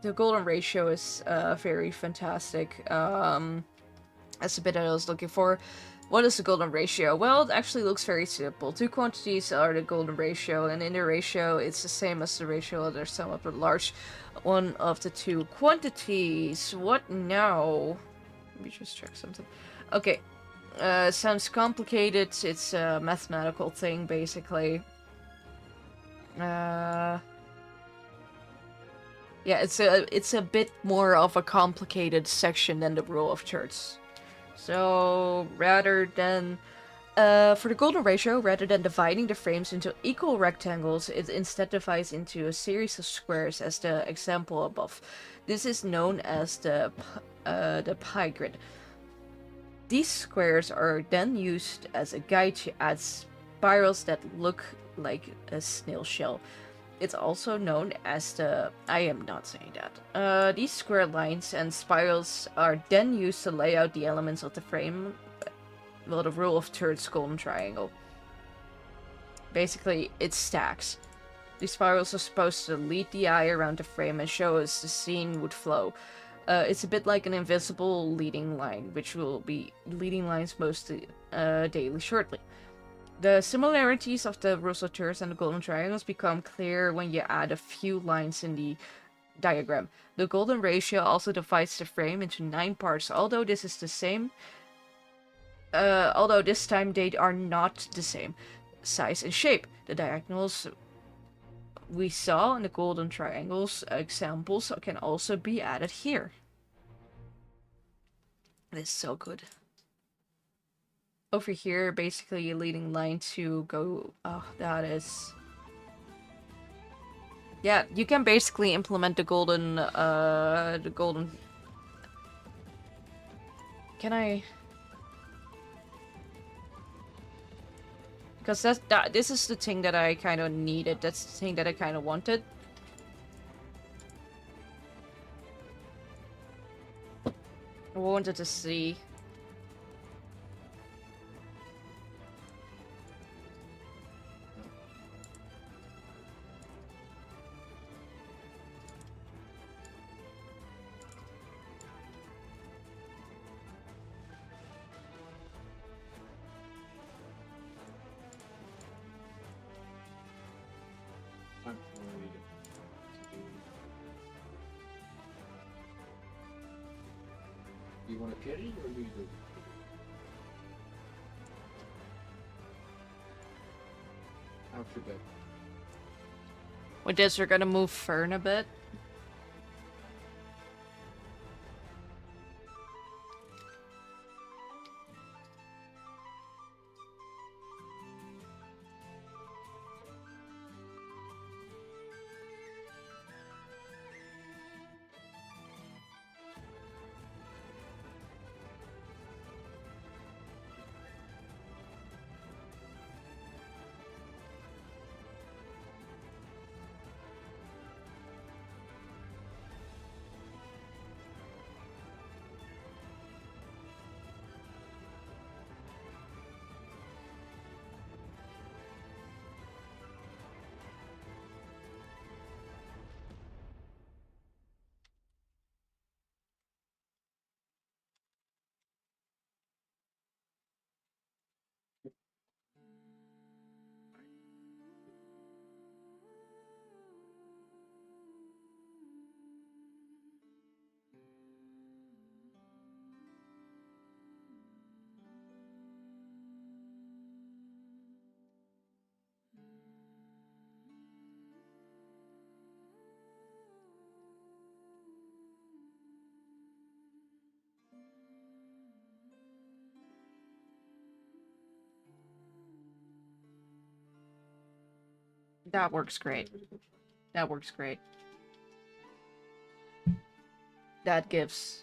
The golden ratio is very fantastic. That's a bit I was looking for. What is the golden ratio? Well, it actually looks very simple. 2 quantities are the golden ratio, and in the ratio, it's the same as the ratio of the sum of the large one of the 2 quantities. What now? Let me just check something. Okay. Sounds complicated. It's a mathematical thing, basically. Yeah, it's a bit more of a complicated section than the rule of thirds. So, rather than, for the golden ratio, rather than dividing the frames into equal rectangles, it instead divides into a series of squares as the example above. This is known as the pie grid. These squares are then used as a guide to add spirals that look like a snail shell. It's also known as the... I am not saying that. These square lines and spirals are then used to lay out the elements of the frame. Well, the rule of thirds golden triangle. Basically, it stacks. These spirals are supposed to lead the eye around the frame and show us the scene would flow. It's a bit like an invisible leading line, which will be leading lines most daily shortly. The similarities of the rules of thirds and the golden triangles become clear when you add a few lines in the diagram. The golden ratio also divides the frame into 9 parts, although this is the same. Although this time they are not the same size and shape. The diagonals we saw in the golden triangles examples can also be added here. It is so good. Over here, basically a leading line to go... Oh, that is... Yeah, you can basically implement the golden... Can I... Because this is the thing that I kind of needed. That's the thing that I kind of wanted. I wanted to see... I'm worried. Do you want to carry or do you do? How's your bed? With this, we're gonna move Fern a bit. That works great. That works great. That gives...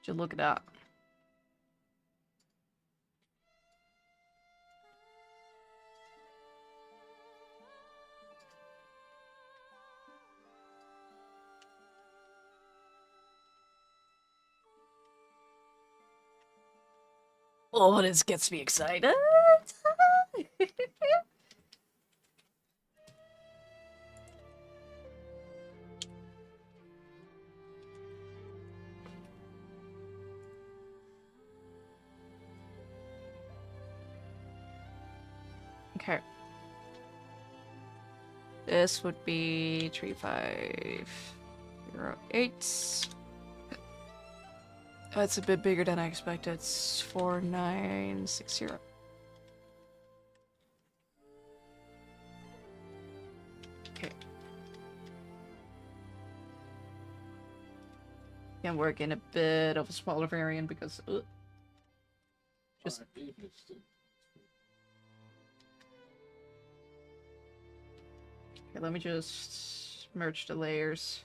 Just look it up. Oh, this gets me excited. Okay. This would be 3508. That's a bit bigger than I expected. It's 4960. Okay. Can work in a bit of a smaller variant because just Okay, let me just merge the layers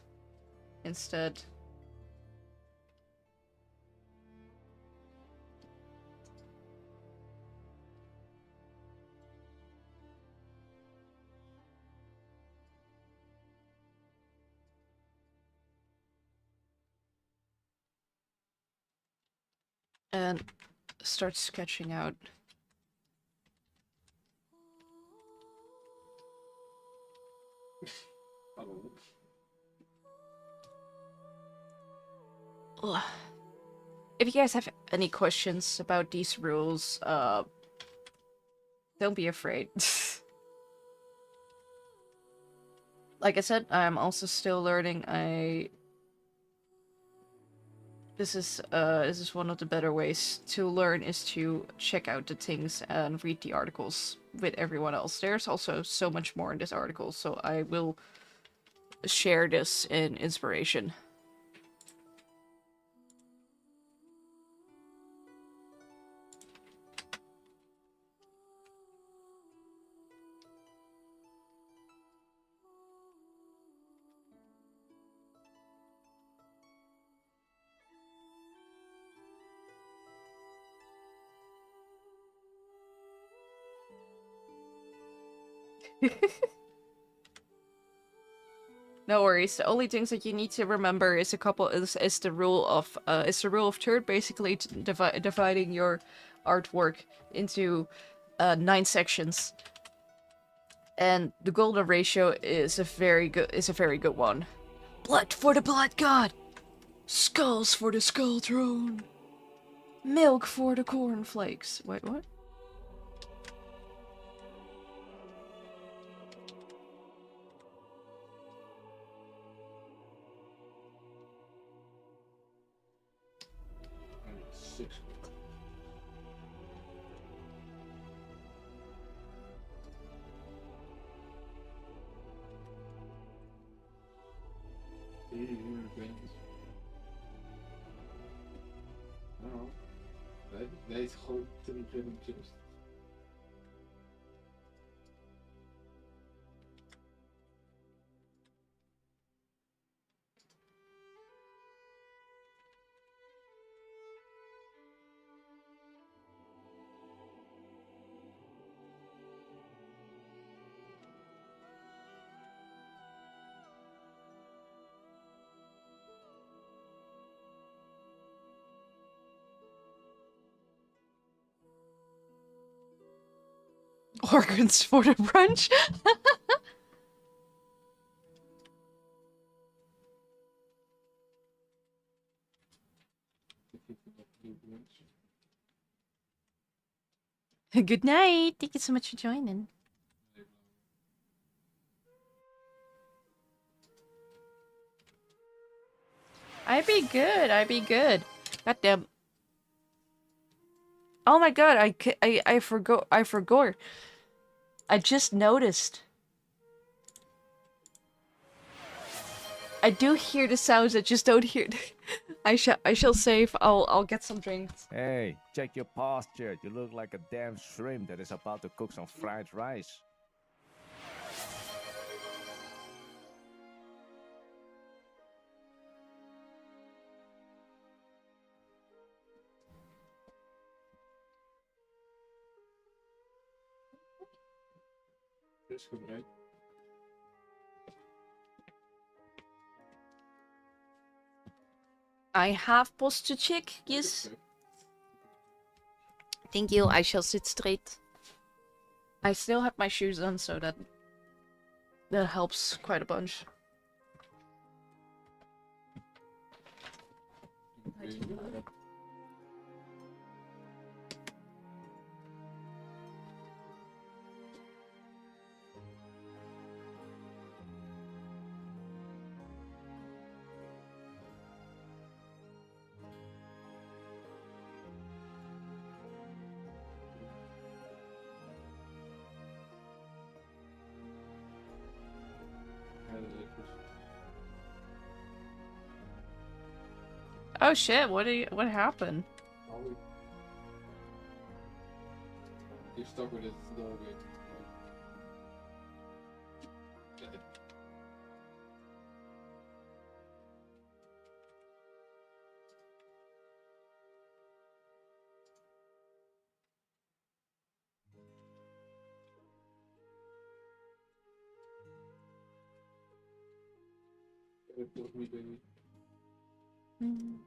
instead. And start sketching out. Hallo. Ugh. If you guys have any questions about these rules, don't be afraid. Like I said, I'm also still learning. This is one of the better ways to learn, is to check out the things and read the articles with everyone else. There's also so much more in this article, so I will share this in inspiration. No worries. The only things that you need to remember is the rule of third, basically dividing your artwork into 9 sections. And the golden ratio is a very good one. Blood for the blood god. Skulls for the skull throne. Milk for the cornflakes. Wait, what? I need 6. Nou, nee, het is gewoon te beginnen just. Organs for the brunch. Good night. Thank you so much for joining. I be good. I be good. Goddamn. Oh my god, I forgot. I forgot. I just noticed. I do hear the sounds. I just don't hear. I shall save. I'll get some drinks. Hey, check your posture. You look like a damn shrimp that is about to cook some fried rice. Dus gebruik. I have posture check. Yes. Thank you. I shall sit straight. I still have my shoes on, so that helps quite a bunch. Oh shit! What happened? You're stuck with it. Of me, baby. Mm.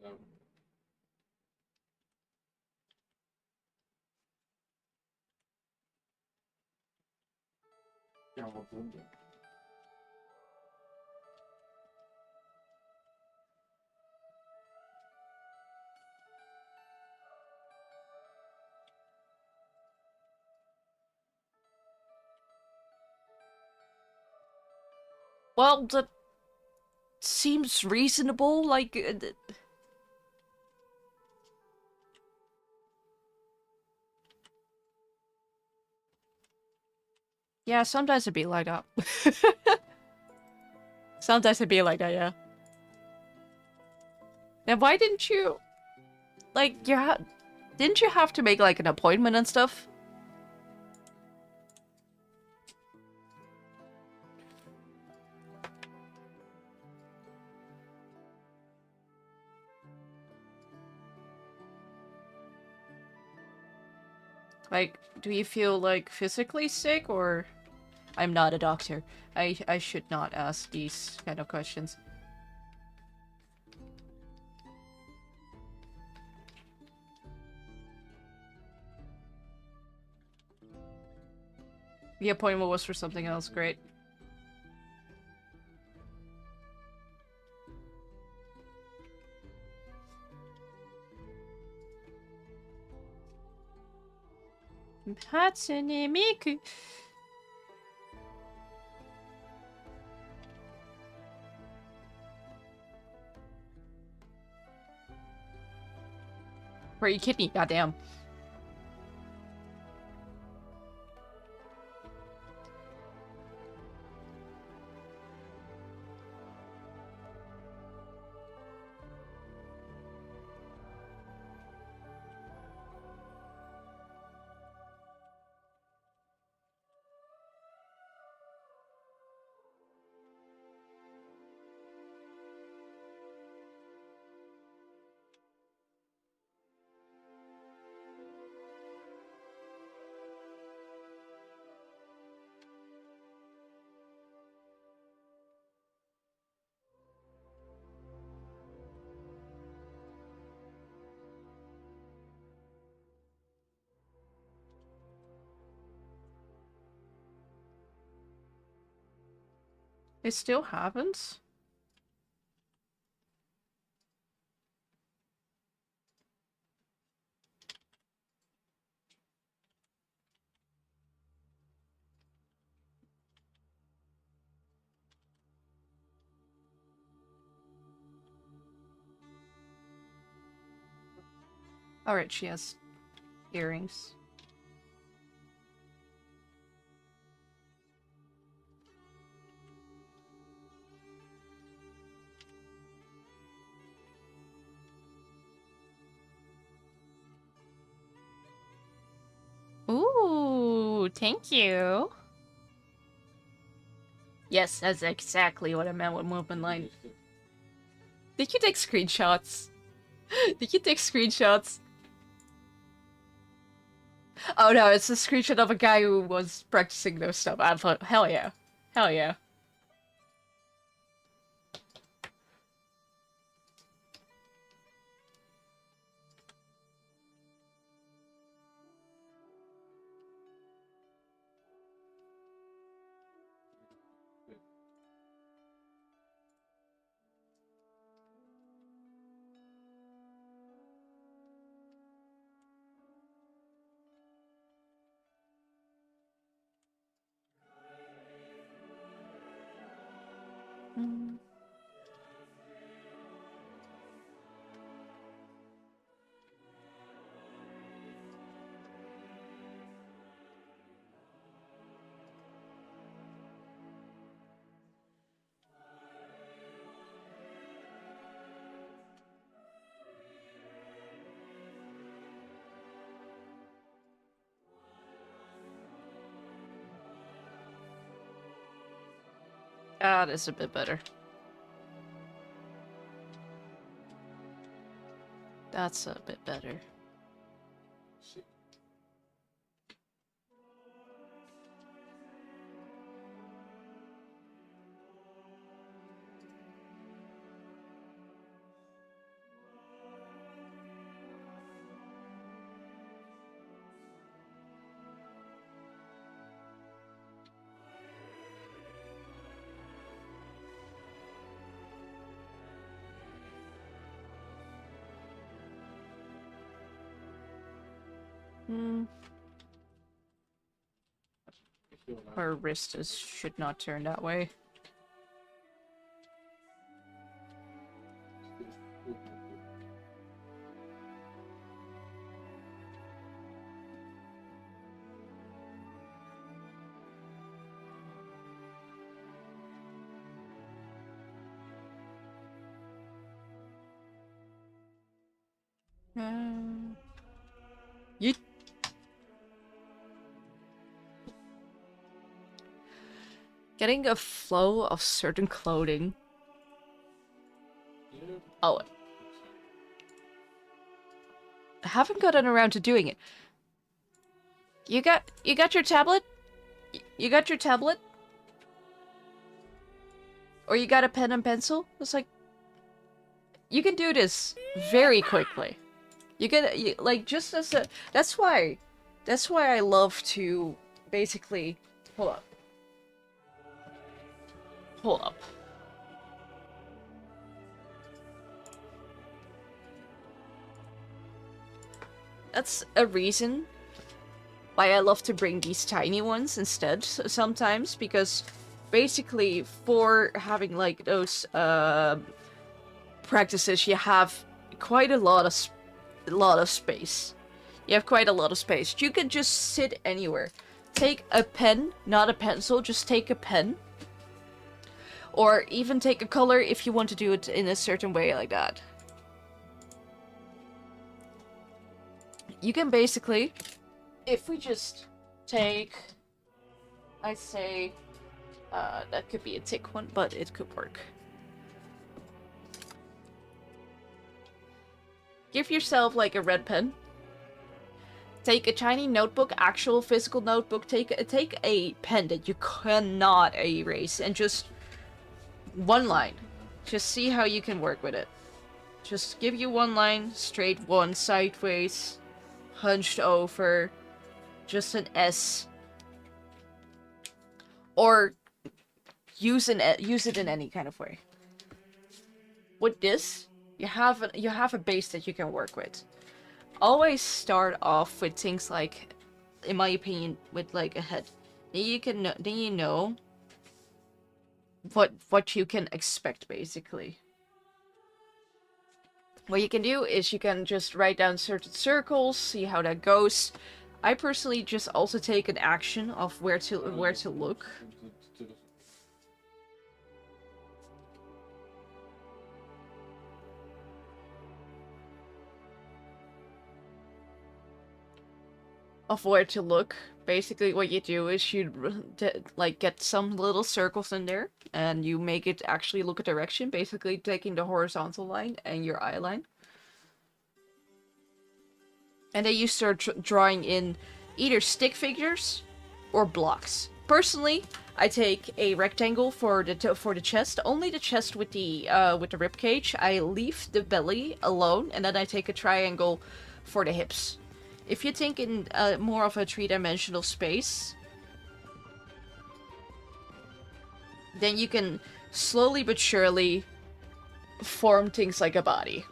Nou, ja, wat doen we? Well, that seems reasonable. Like, yeah, sometimes it'd be like that. Sometimes it'd be like that, yeah. Now, why didn't you, like, didn't you have to make, like, an appointment and stuff? Like, do you feel, like, physically sick, or... I'm not a doctor. I should not ask these kind of questions. The appointment was for something else, great. Hatsune Miku. Where are you kidding me? Goddamn. It still happens? Alright, she has earrings. Ooh, thank you. Yes, that's exactly what I meant with movement line. Did you take screenshots? Did you take screenshots? Oh no, it's a screenshot of a guy who was practicing those stuff. I thought, hell yeah. Hell yeah. Mm. Ah, that's a bit better. That's a bit better. See. Hmm. If you're allowed. Her wrist should not turn that way. Yeet. Getting a flow of certain clothing. Yeah. Oh, I haven't gotten around to doing it. You got your tablet? You got your tablet? Or you got a pen and pencil? It's like you can do this very quickly. Like just as a that's why I love to basically hold up. Hold up. That's a reason why I love to bring these tiny ones instead sometimes, because basically for having like those practices you have quite a lot of space. You have quite a lot of space. You can just sit anywhere. Take a pen, not a pencil, just take a pen. Or even take a color if you want to do it in a certain way like that. You can basically, if we just take, I'd say, that could be a thick one, but it could work. Give yourself like a red pen. Take a tiny notebook, actual physical notebook. Take a pen that you cannot erase, and just one line. Just see how you can work with it. Just give you one line, straight one, sideways, hunched over, just an S. Or use it in any kind of way. With this, you have a base that you can work with. Always start off with things like, in my opinion, with like a head. Then you know what you can expect basically. What you can do is you can just write down certain circles, see how that goes. I personally just also take an action of where to look. Of where to look. Basically what you do is you like get some little circles in there and you make it actually look a direction, basically taking the horizontal line and your eye line. And then you start drawing in either stick figures or blocks. Personally, I take a rectangle for the chest, only the chest with the rib cage. I leave the belly alone, and then I take a triangle for the hips. If you think in more of a three-dimensional space, then you can slowly but surely form things like a body.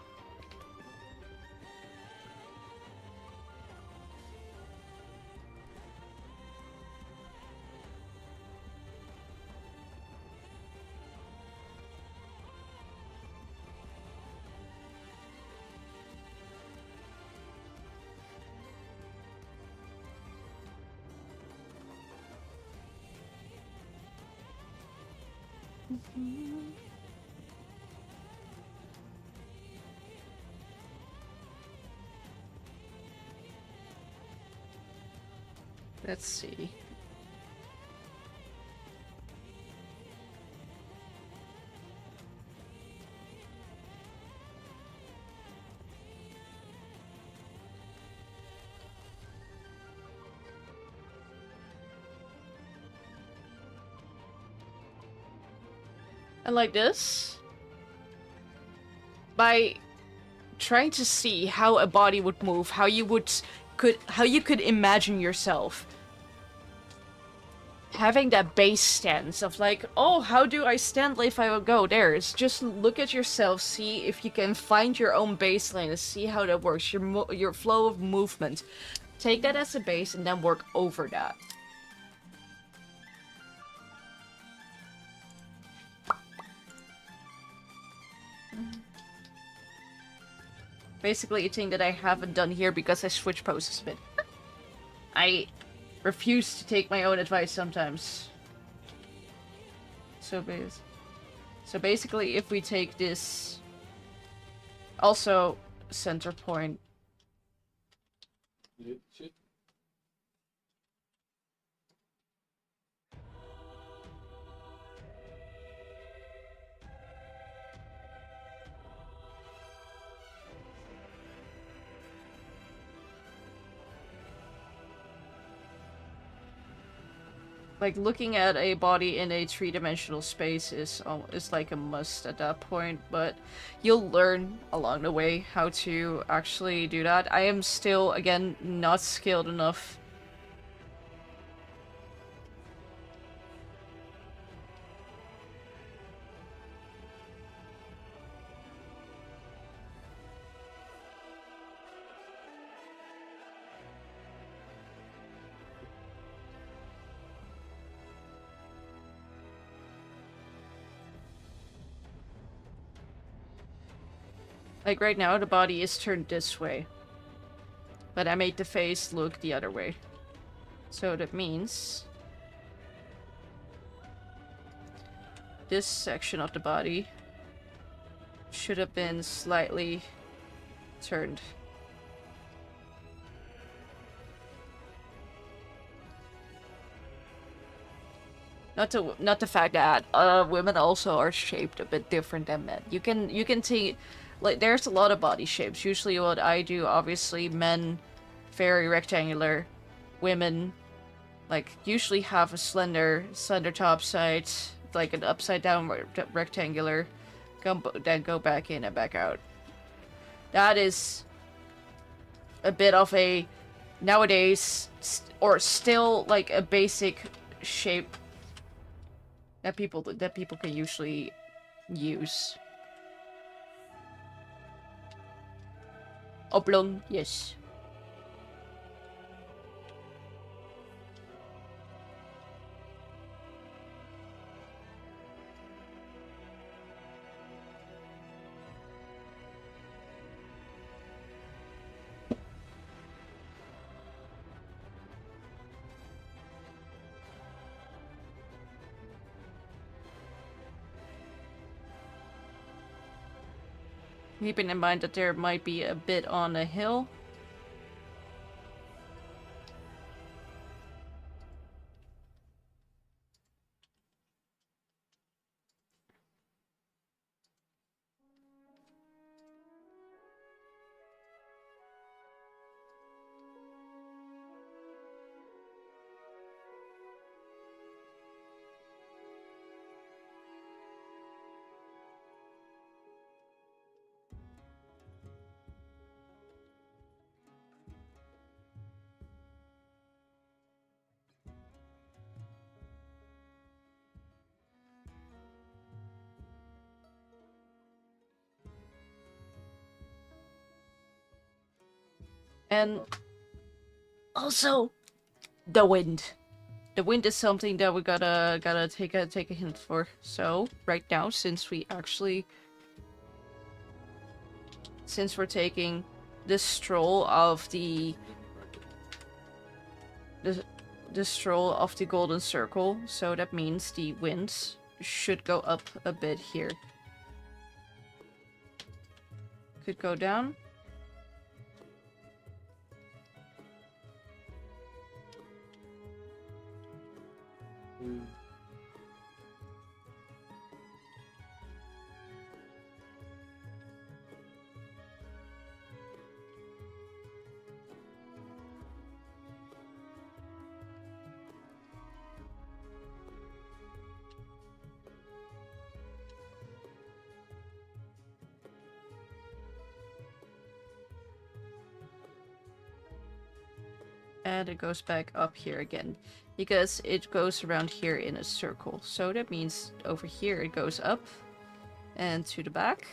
Let's see. And like this, by trying to see how a body would move, how you could imagine yourself having that base stance of like, oh, how do I stand if I will go there? It's just look at yourself, see if you can find your own baseline and see how that works, your flow of movement. Take that as a base and then work over that. Basically a thing that I haven't done here because I switch poses a bit. I refuse to take my own advice sometimes. So basically if we take this also center point. Shit. Like, looking at a body in a three-dimensional space is like a must at that point, but you'll learn along the way how to actually do that. I am still, again, not skilled enough. Like right now, the body is turned this way. But I made the face look the other way. So that means this section of the body should have been slightly turned. Not the fact that women also are shaped a bit different than men. You can see, like, there's a lot of body shapes. Usually what I do, obviously, men very rectangular, women like usually have a slender top side, like an upside down rectangular, then go back in and back out. That is a bit of a nowadays or still like a basic shape that people can usually use. Oblong, yes. Keeping in mind that there might be a bit on a hill. And also the wind. The wind is something that we gotta take a hint for. So right now, since we're taking the stroll of the stroll of the golden circle, so that means the wind should go up a bit here. Could go down. and it goes back up here again. Because it goes around here in a circle. So that means over here it goes up and to the back.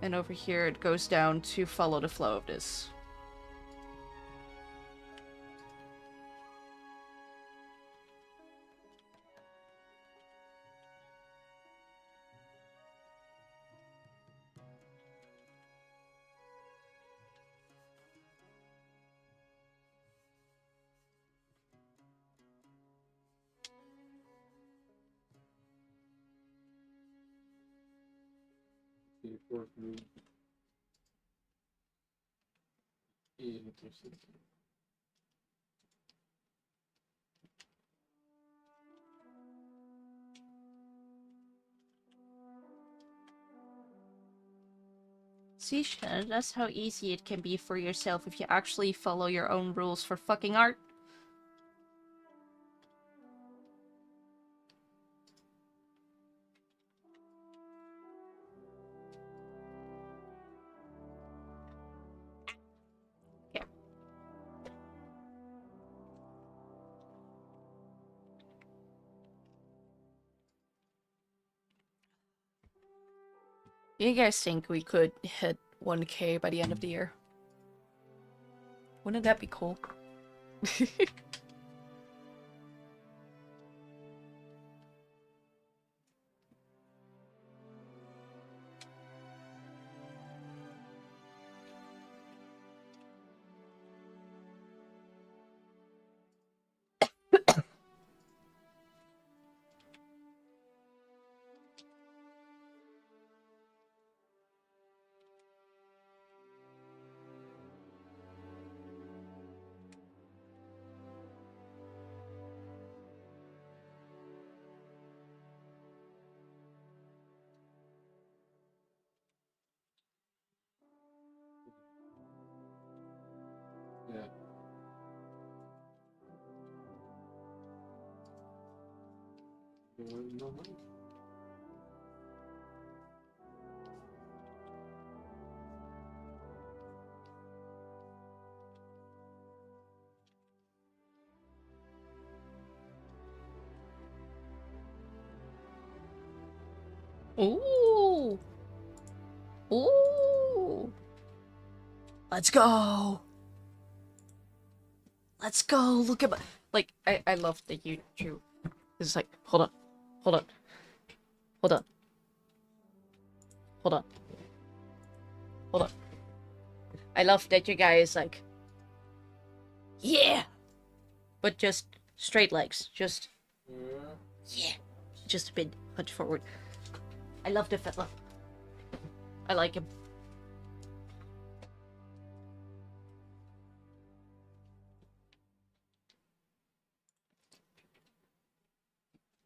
And over here it goes down to follow the flow of this. Die wordt nu interessant. See, Shannon, that's how easy it can be for yourself if you actually follow your own rules for fucking art. Yeah. Do you guys think we could hit 1K by the end of the year? Wouldn't that be cool? Ja. Normaal. Ooh. Ooh. Let's go. Let's go. Look at my... Like, I love that you drew. It's like, hold on. Hold on. Hold on. Hold on. Hold on. I love that you guys, like... Yeah! But just straight legs. Just... Yeah. Just a bit punch forward. I love the fella. I like him.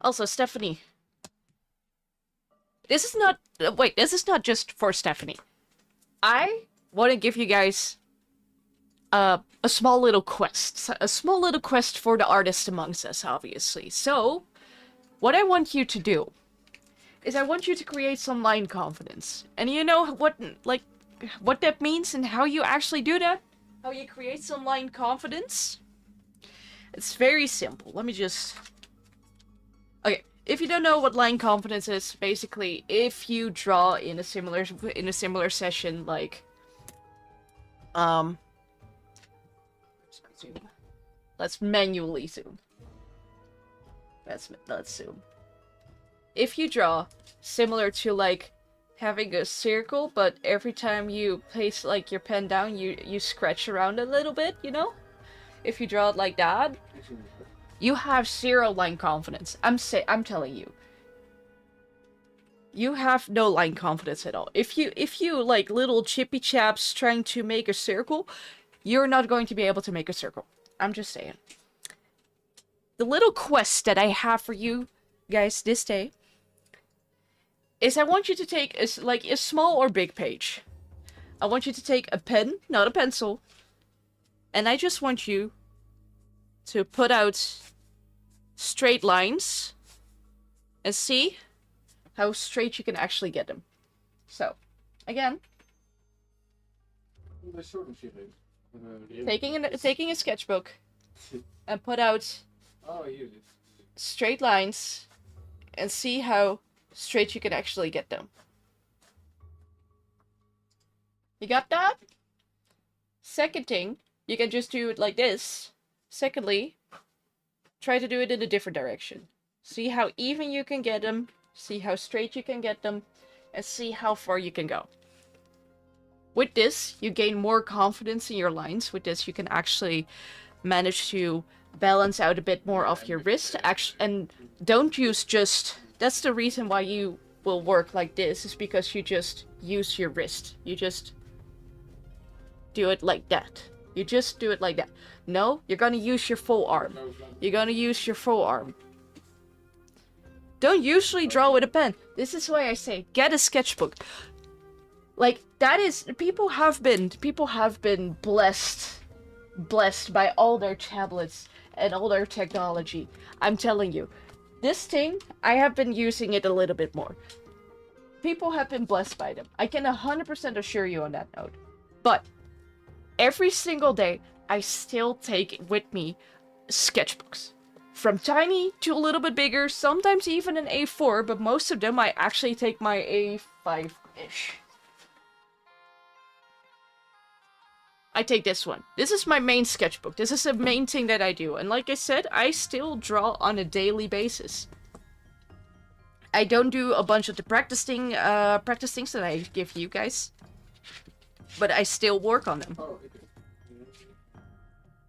Also, Stephanie. This is not... wait, this is not just for Stephanie. I want to give you guys a small little quest. A small little quest for the artist amongst us, obviously. So, what I want you to do is I want you to create some line confidence. And you know what, like, what that means and how you actually do that? How you create some line confidence? It's very simple. Let me just... Okay, if you don't know what line confidence is, basically, if you draw in a similar session, like, zoom. Let's manually zoom. Let's zoom. If you draw similar to, like, having a circle, but every time you place, like, your pen down, you scratch around a little bit, you know? If you draw it like that, you have 0 line confidence. I'm telling you. You have no line confidence at all. If you like little chippy chaps trying to make a circle, you're not going to be able to make a circle. I'm just saying. The little quest that I have for you guys this day is I want you to take a small or big page. I want you to take a pen, not a pencil, and I just want you to put out straight lines and see how straight you can actually get them. So, again. Bij soorten serieus. taking a sketchbook and put out Oh, here it is. straight lines and see how straight you can actually get them. You got that? Second thing, you can just do it like this. Secondly, try to do it in a different direction. See how even you can get them, see how straight you can get them, and see how far you can go. With this, you gain more confidence in your lines. With this, you can actually manage to balance out a bit more of your wrist. And don't use just... That's the reason why you will work like this, is because you just use your wrist. You just do it like that. You just do it like that. No, you're gonna use your full arm. You're gonna use your full arm. Don't usually draw with a pen. This is why I say, get a sketchbook. Like, that is... People have been blessed by all their tablets and all their technology. I'm telling you. This thing, I have been using it a little bit more. People have been blessed by them. I can 100% assure you on that note. But every single day, I still take with me sketchbooks. From tiny to a little bit bigger, sometimes even an A4, but most of them I actually take my A5-ish. I take this one. This is my main sketchbook. This is the main thing that I do. And like I said, I still draw on a daily basis. I don't do a bunch of the practice things that I give you guys. But I still work on them. Oh, okay.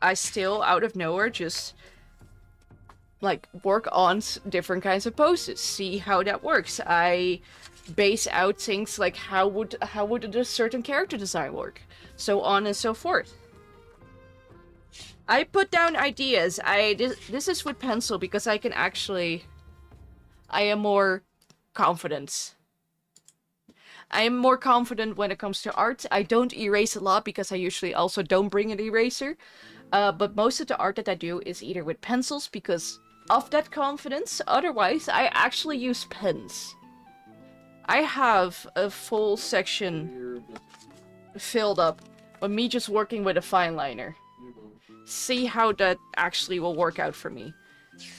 I still, out of nowhere, just... like, work on different kinds of poses. See how that works. I base out things like how would a certain character design work. So on and so forth. I put down ideas. This is with pencil because I can actually... I am more confident. I am more confident when it comes to art. I don't erase a lot because I usually also don't bring an eraser. But most of the art that I do is either with pencils because of that confidence. Otherwise, I actually use pens. I have a full section filled up with me just working with a fine liner. See how that actually will work out for me.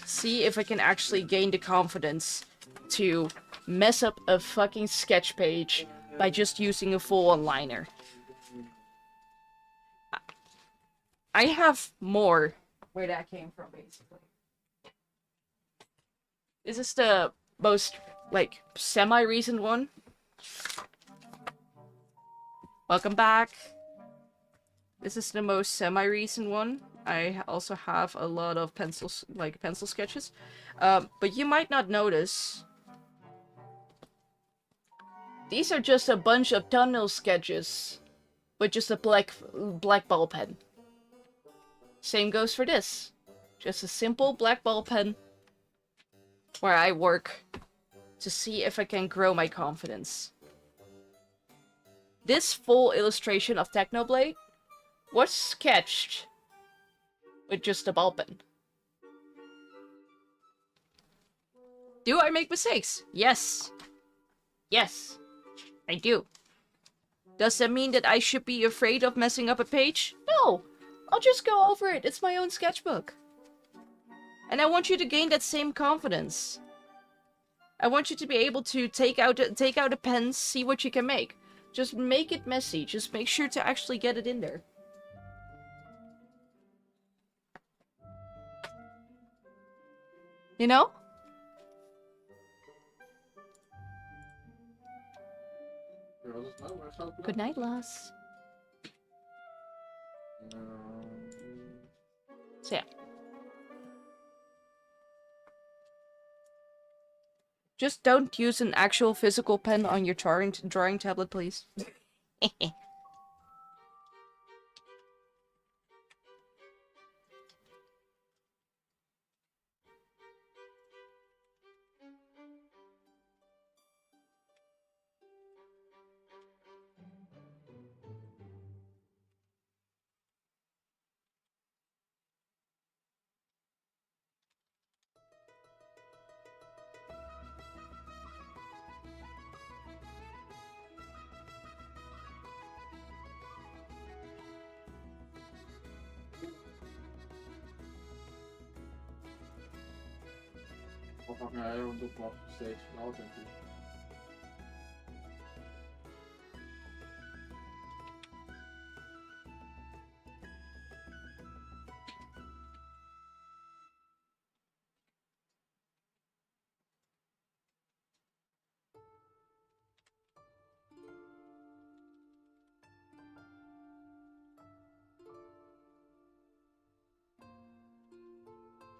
See if I can actually gain the confidence to mess up a fucking sketch page by just using a full-on liner. I have more where that came from, basically. This is the most, like, semi-recent one. Welcome back. This is the most semi-recent one. I also have a lot of pencils, like pencil sketches. But you might not notice. These are just a bunch of thumbnail sketches with just a black ball pen. Same goes for this. Just a simple black ball pen where I work to see if I can grow my confidence. This full illustration of Technoblade was sketched with just a ball pen. Do I make mistakes? Yes. Yes, I do. Does that mean that I should be afraid of messing up a page? No. I'll just go over it. It's my own sketchbook. And I want you to gain that same confidence. I want you to be able to take out a pen, see what you can make. Just make it messy. Just make sure to actually get it in there. You know? Good night, Lass. So yeah. Just don't use an actual physical pen on your drawing tablet, please. Fuck, I don't do pop steeds, altijd doen.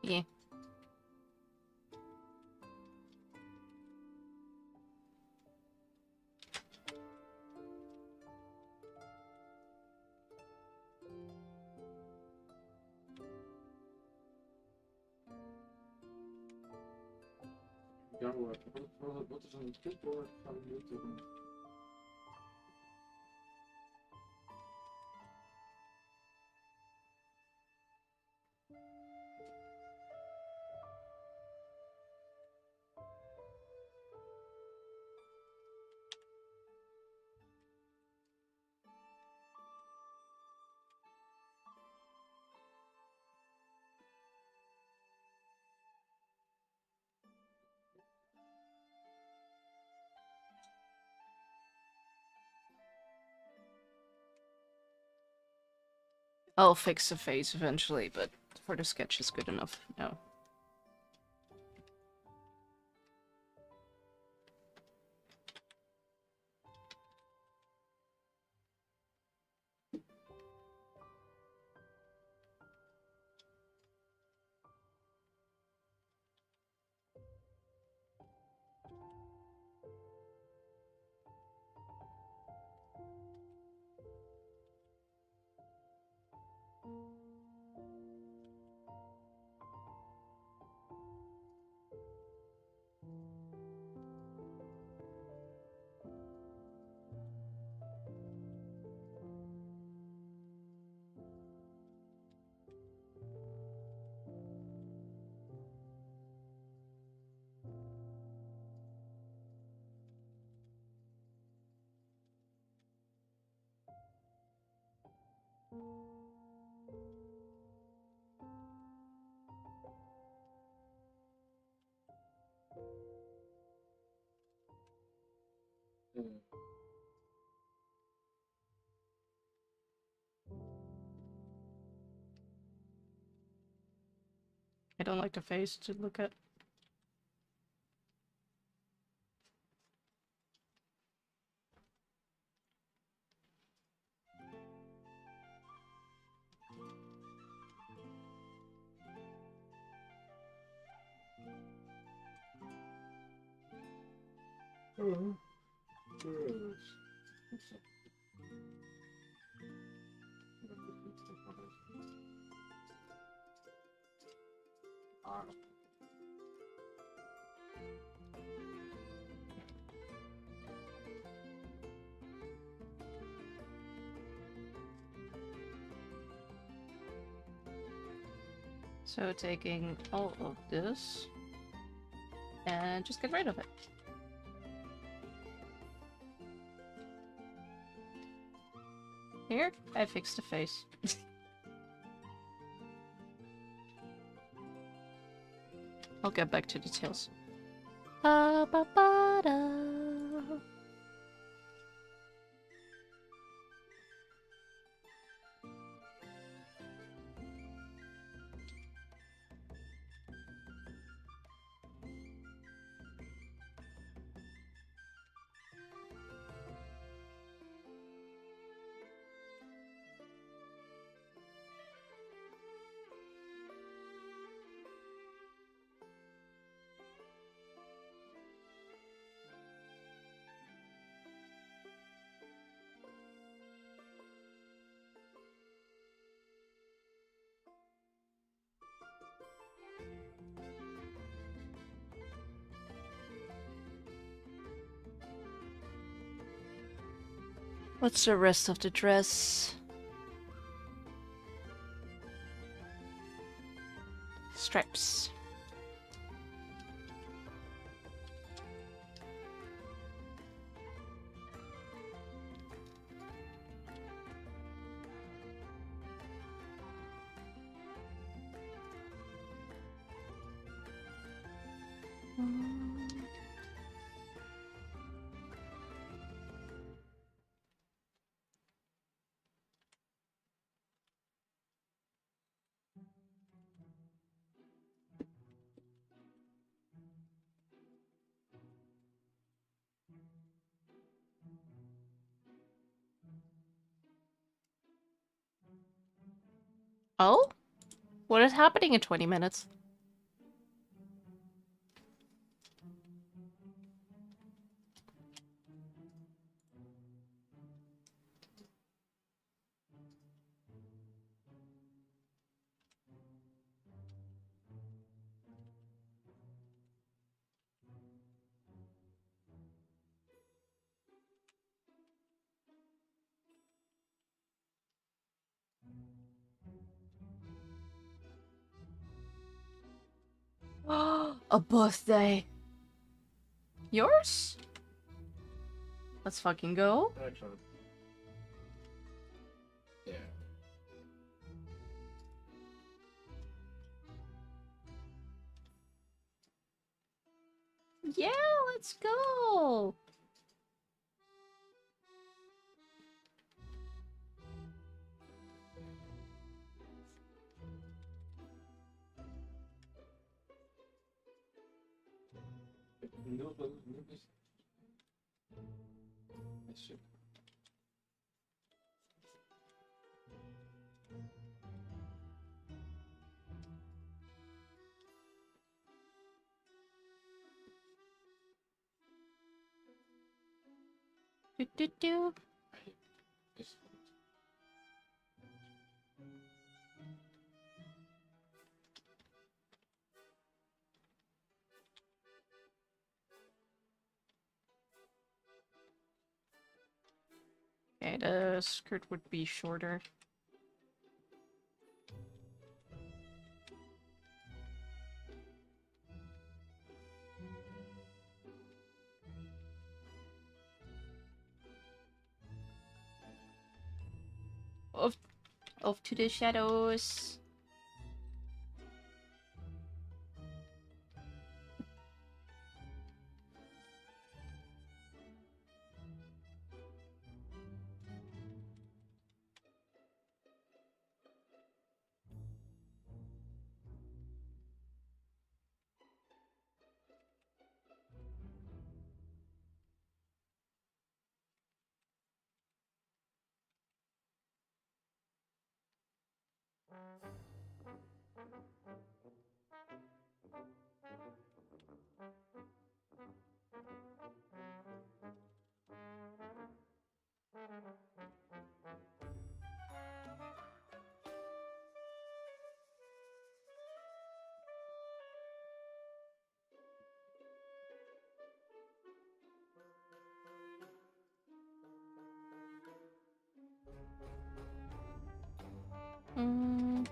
Yeah. Ja hoor, wat is een kutwoord van YouTube? I'll fix the face eventually, but for the sketch is good enough. No. I don't like the face to look at. So taking all of this and just get rid of it. Here, I fixed the face. I'll get back to details. Ba ba ba da. What's the rest of the dress? Stripes. Oh? What is happening in 20 minutes? A birthday. Yours? Let's fucking go. Excellent. Yeah. Yeah, let's go. No, but that's it. Do do do. Yes. Okay, the skirt would be shorter. Off to the shadows. Mm.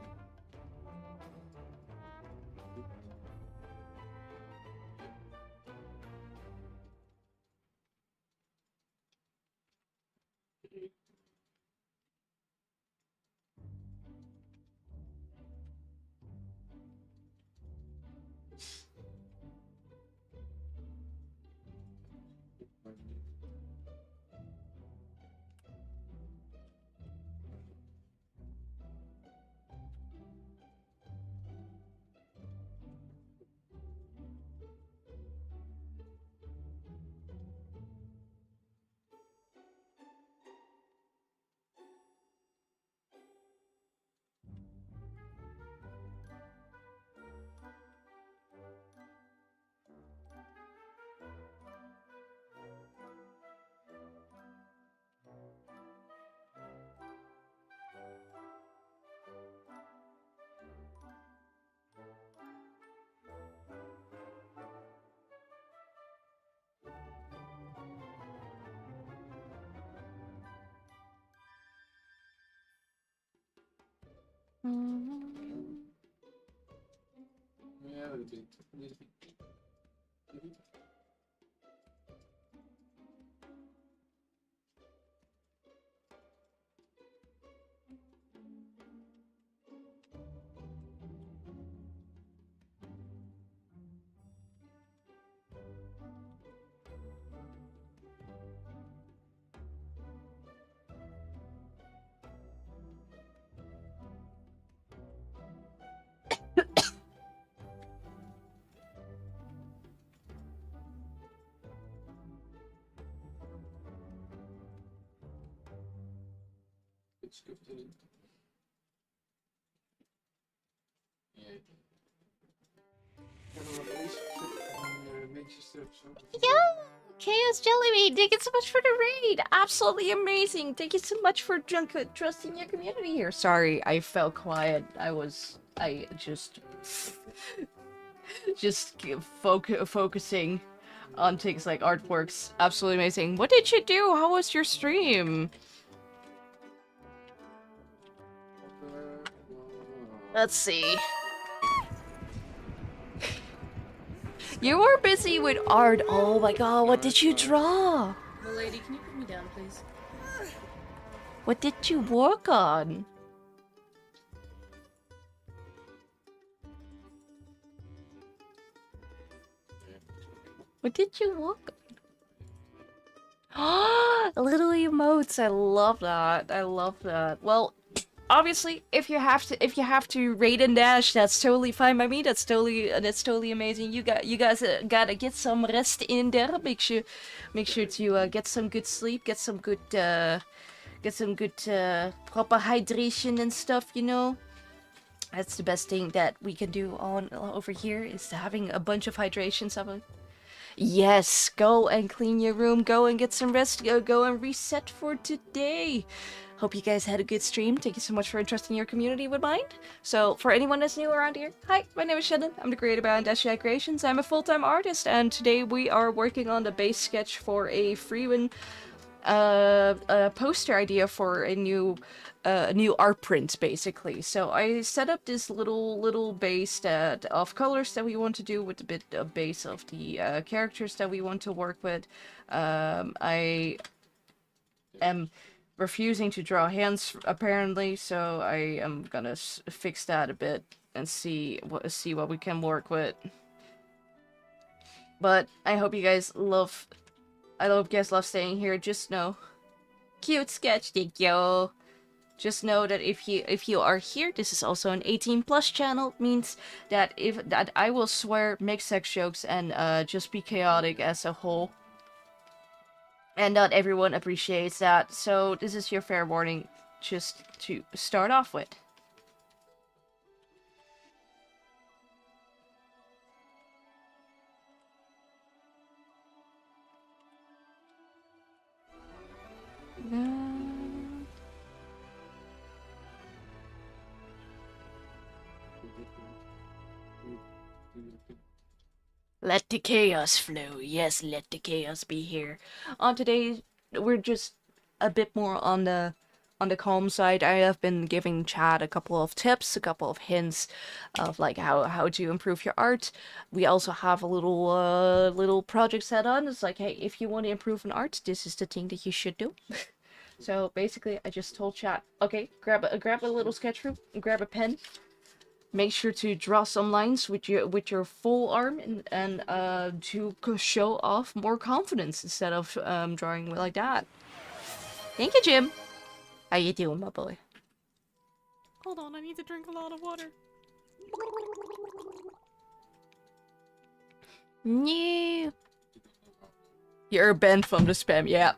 Mm. Yeah, a little bit. A little bit. It's good. Yo! Chaos Jellybean, thank you so much for the raid! Absolutely amazing! Thank you so much for trusting your community here. Sorry, I fell quiet. I just... focusing on things like artworks. Absolutely amazing. What did you do? How was your stream? Let's see. You were busy with art. Oh my god, what did you draw? Milady, can you put me down, please? What did you work on? What did you work on? Little emotes. I love that. I love that. Well, obviously, if you have to raid and dash, that's totally fine by me. That's totally amazing. You guys gotta get some rest in there. Make sure to get some good sleep, get some good proper hydration and stuff. You know, that's the best thing that we can do on over here is having a bunch of hydration. Something. Yes, go and clean your room. Go and get some rest. Go and reset for today. Hope you guys had a good stream. Thank you so much for entrusting your community with mine. So, for anyone that's new around here, hi, my name is Shannon. I'm the creator behind Dashi Creations. I'm a full-time artist, and today we are working on the base sketch for a Freewin poster idea for a new art print, basically. So I set up this little base of colors that we want to do with a bit of base of the characters that we want to work with. I am refusing to draw hands apparently, so I am gonna fix that a bit and see what we can work with. But I hope you guys love. I hope you guys love staying here. Just know, cute sketch, thank you. Just know that if you are here, this is also an 18+ channel. Means that that I will swear, make sex jokes, and just be chaotic as a whole. And not everyone appreciates that. So this is your fair warning, just to start off with. Let the chaos flow. Yes, let the chaos be here. On today, we're just a bit more on the calm side. I have been giving Chad a couple of tips, a couple of hints of like how to improve your art. We also have a little project set on. It's like, hey, if you want to improve an art, this is the thing that you should do. So basically, I just told Chad, okay, grab a little sketch group, grab a pen. Make sure to draw some lines with your full arm and to show off more confidence instead of drawing like that. Thank you, Jim. How you doing, my boy? Hold on, I need to drink a lot of water. No. You're banned from the spam. Yeah.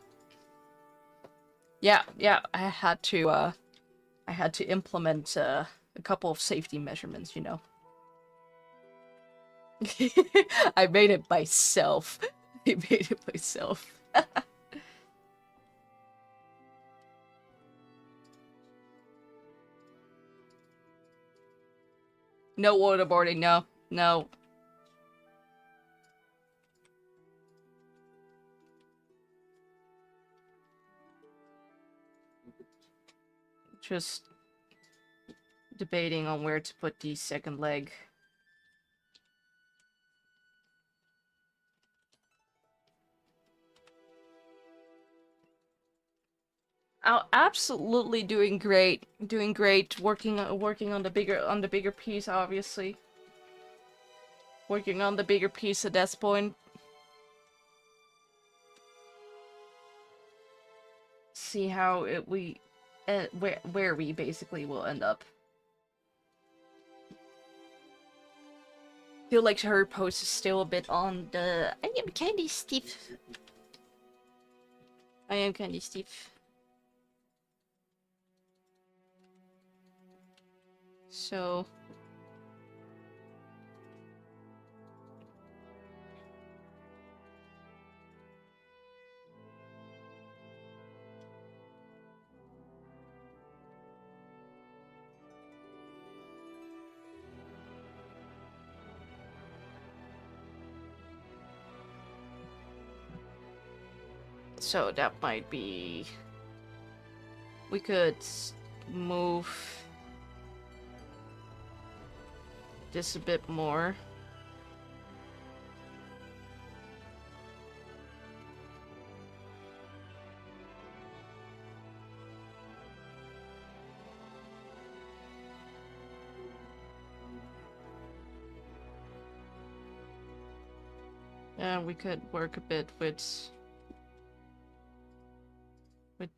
Yeah. I had to implement a couple of safety measurements, you know. I made it myself. I made it myself. No waterboarding, no. No. Just debating on where to put the second leg. Oh, absolutely doing great. Doing great. Working on the bigger piece, obviously. Working on the bigger piece at this point. See how where we basically will end up. Feel like her post is still a bit on the I am kinda stiff. I am kinda stiff. So So that might be... We could move this a bit more. Yeah, we could work a bit with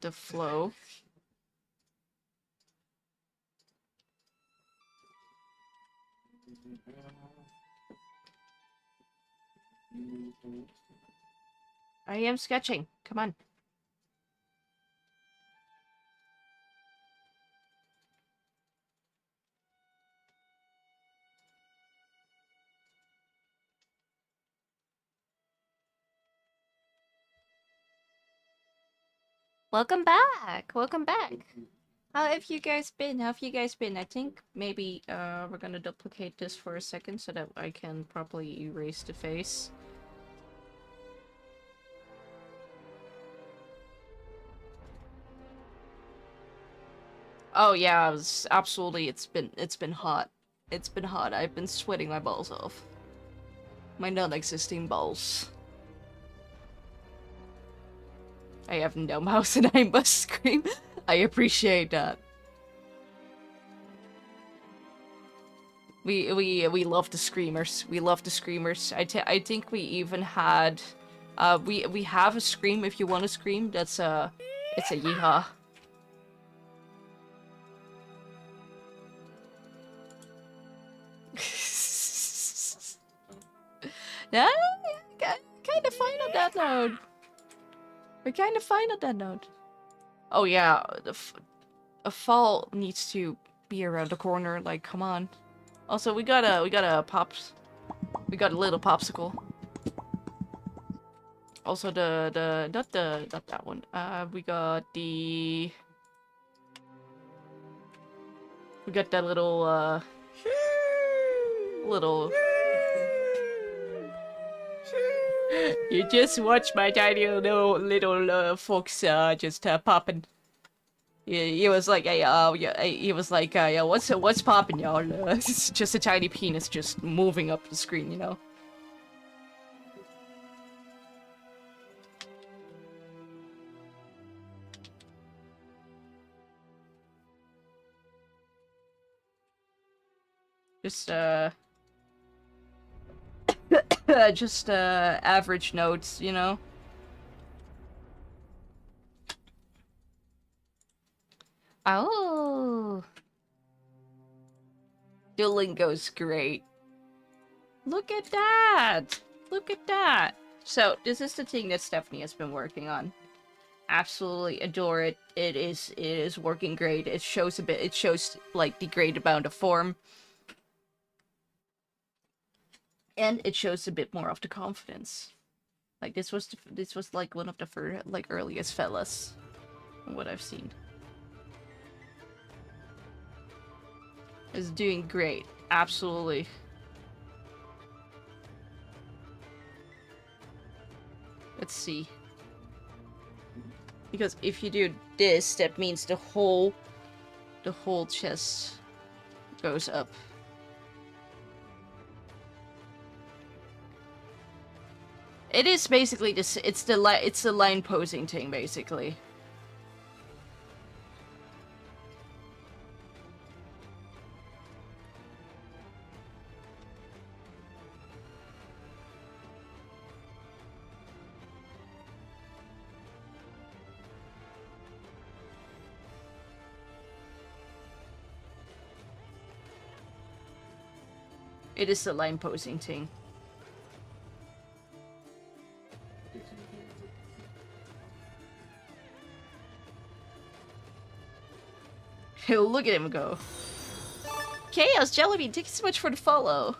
the flow. I am sketching. Come on. Welcome back. Welcome back. How have you guys been? How have you guys been? I think maybe we're gonna duplicate this for a second so that I can properly erase the face. Oh yeah, absolutely. It's been hot. It's been hot. I've been sweating my balls off. My non-existing balls. I have no mouse and I must scream. I appreciate that. We love the screamers. We love the screamers. I think we even had we have a scream if you want to scream. That's it's a yeehaw. Yeah, kind of fine on that note. We're kind of fine on that note. Oh yeah, a fall needs to be around the corner. Like, come on. Also, we got a we got a little popsicle. Also, not that one. We got that little little. You just watch my tiny little fox just popping. He was like, hey, yeah, he was like, yeah, what's popping, y'all? It's just a tiny penis just moving up the screen, you know. Just just average notes, you know. Oh. Duolingo's great. Look at that! Look at that! So, this is the thing that Stephanie has been working on. Absolutely adore it. It is working great. It shows like the great amount of form. And it shows a bit more of the confidence. Like this was like one of the earliest fellas from what I've seen. Is doing great. Absolutely. Let's see. Because if you do this, that means the whole chest goes up. It is basically this. It's the line posing thing, basically. It is the line posing thing. Look at him go. Chaos Jellybean, thank you so much for the follow.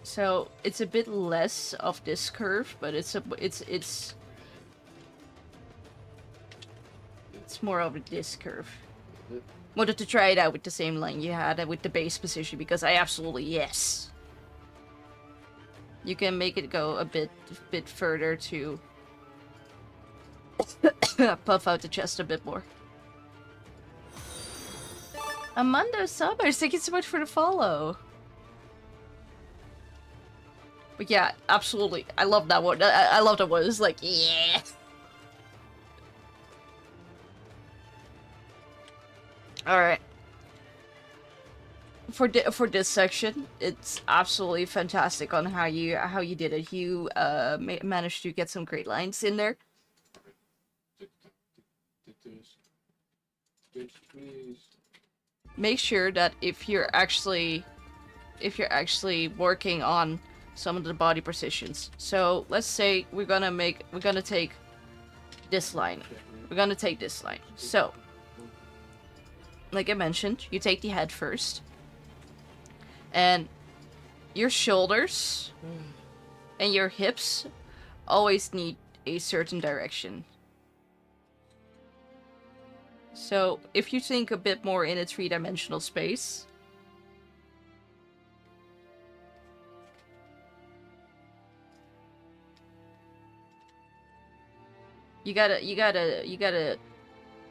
So it's a bit less of this curve, but it's more of this curve. Wanted to try it out with the same line you had with the base position because I absolutely yes. You can make it go a bit further to puff out the chest a bit more. Amanda Summers, thank you so much for the follow. But yeah, absolutely. I love that one. I love that one. It's like, yeah. Alright. For this section, it's absolutely fantastic on how you did it. You managed to get some great lines in there. Make sure that if you're actually working on some of the body positions. So let's say we're gonna take this line. We're gonna take this line. So, like I mentioned, you take the head first. And your shoulders and your hips always need a certain direction. So if you think a bit more in a three-dimensional space, you gotta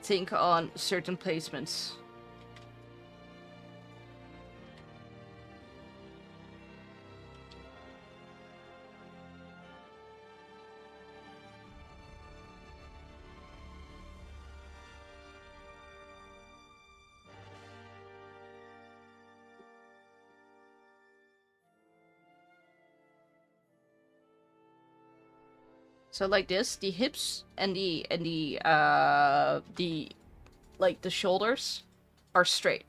think on certain placements. So like this, the hips and the like the shoulders are straight.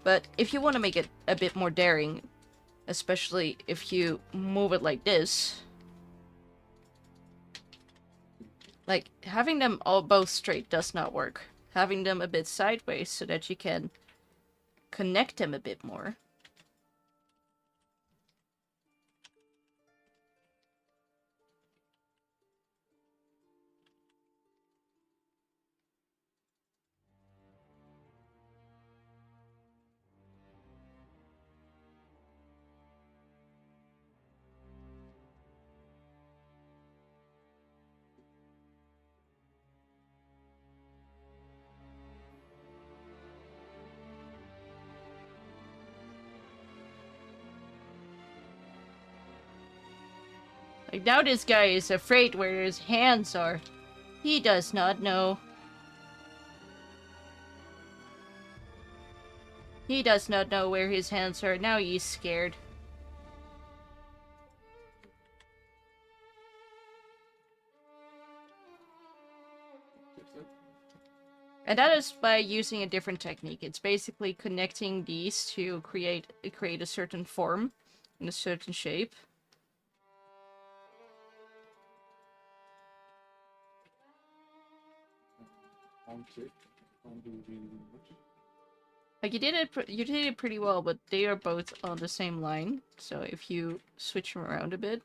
But if you want to make it a bit more daring, especially if you move it like this, like having them all both straight does not work. Having them a bit sideways so that you can connect them a bit more. Like now this guy is afraid where his hands are. He does not know. He does not know where his hands are. Now he's scared. And that is by using a different technique. It's basically connecting these to create a certain form in a certain shape. Like you did it pretty well, but they are both on the same line. So if you switch them around a bit.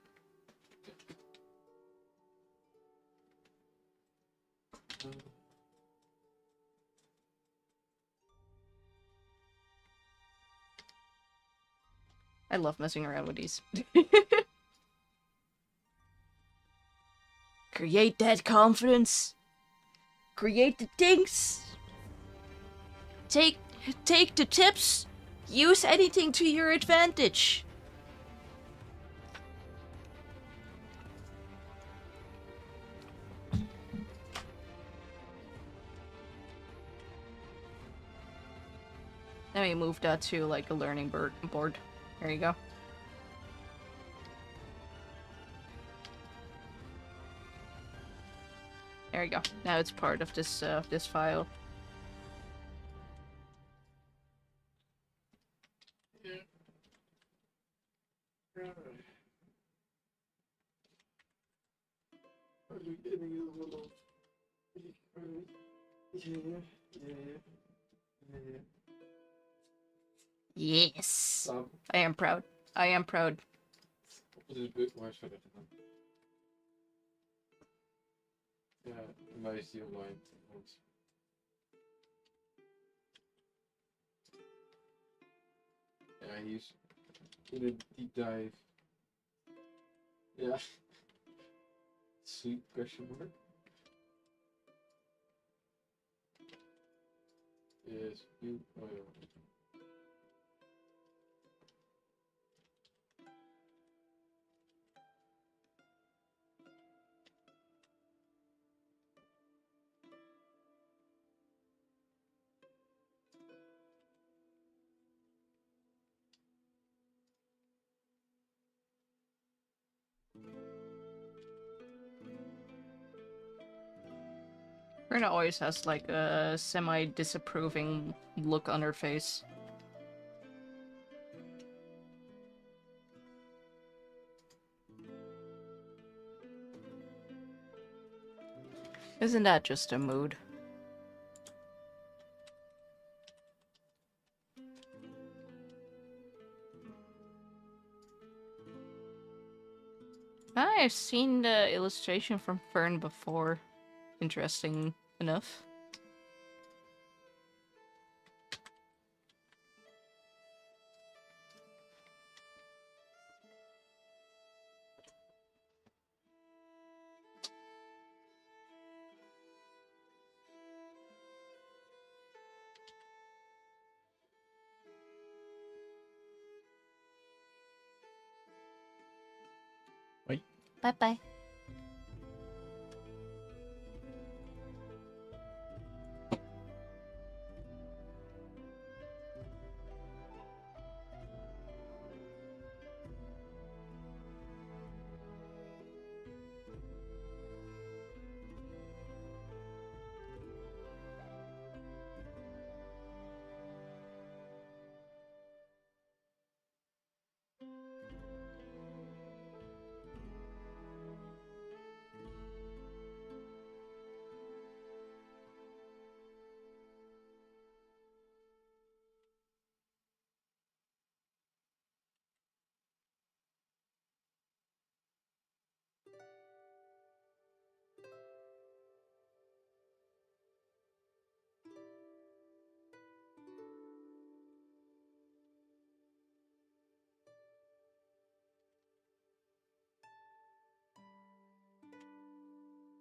I love messing around with these. Create that confidence. Create the things. Take the tips. Use anything to your advantage. Let me move that to like a learning board. There you go. There you go. Now it's part of this this file. Yes. I am proud. I am proud. Dat is waar is verder gedaan. Ja, bij mij is die online. Want... Ja, hier is in een deep dive. Yeah. See, question mark? Yes, you. Oh, yeah. Rina always has like a semi-disapproving look on her face. Isn't that just a mood? I've seen the illustration from Fern before. Interesting enough. Bye. Bye-bye.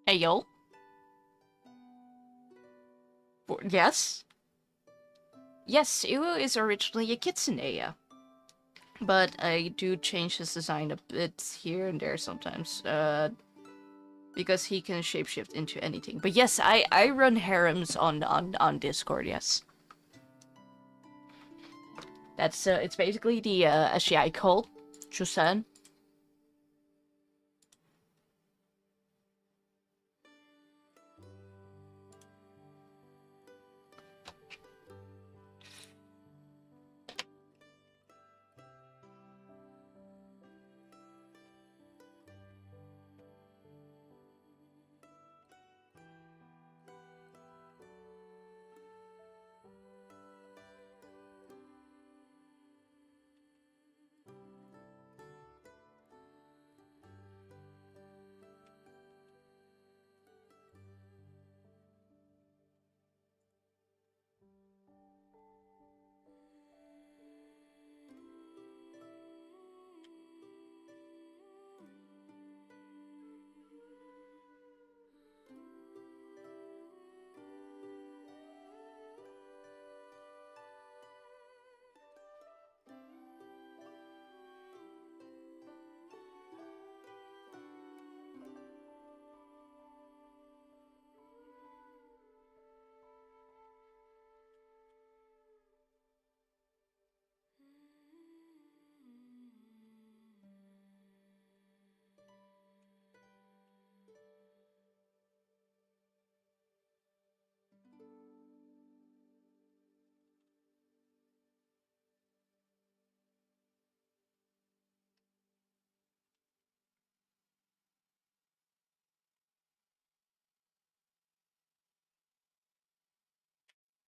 Hey, yo. Yes? Yes, Uo is originally a kitsune, but I do change his design a bit here and there sometimes, because he can shapeshift into anything. But yes, I run harems on Discord, yes. That's, it's basically the, SGI cult, Chusan.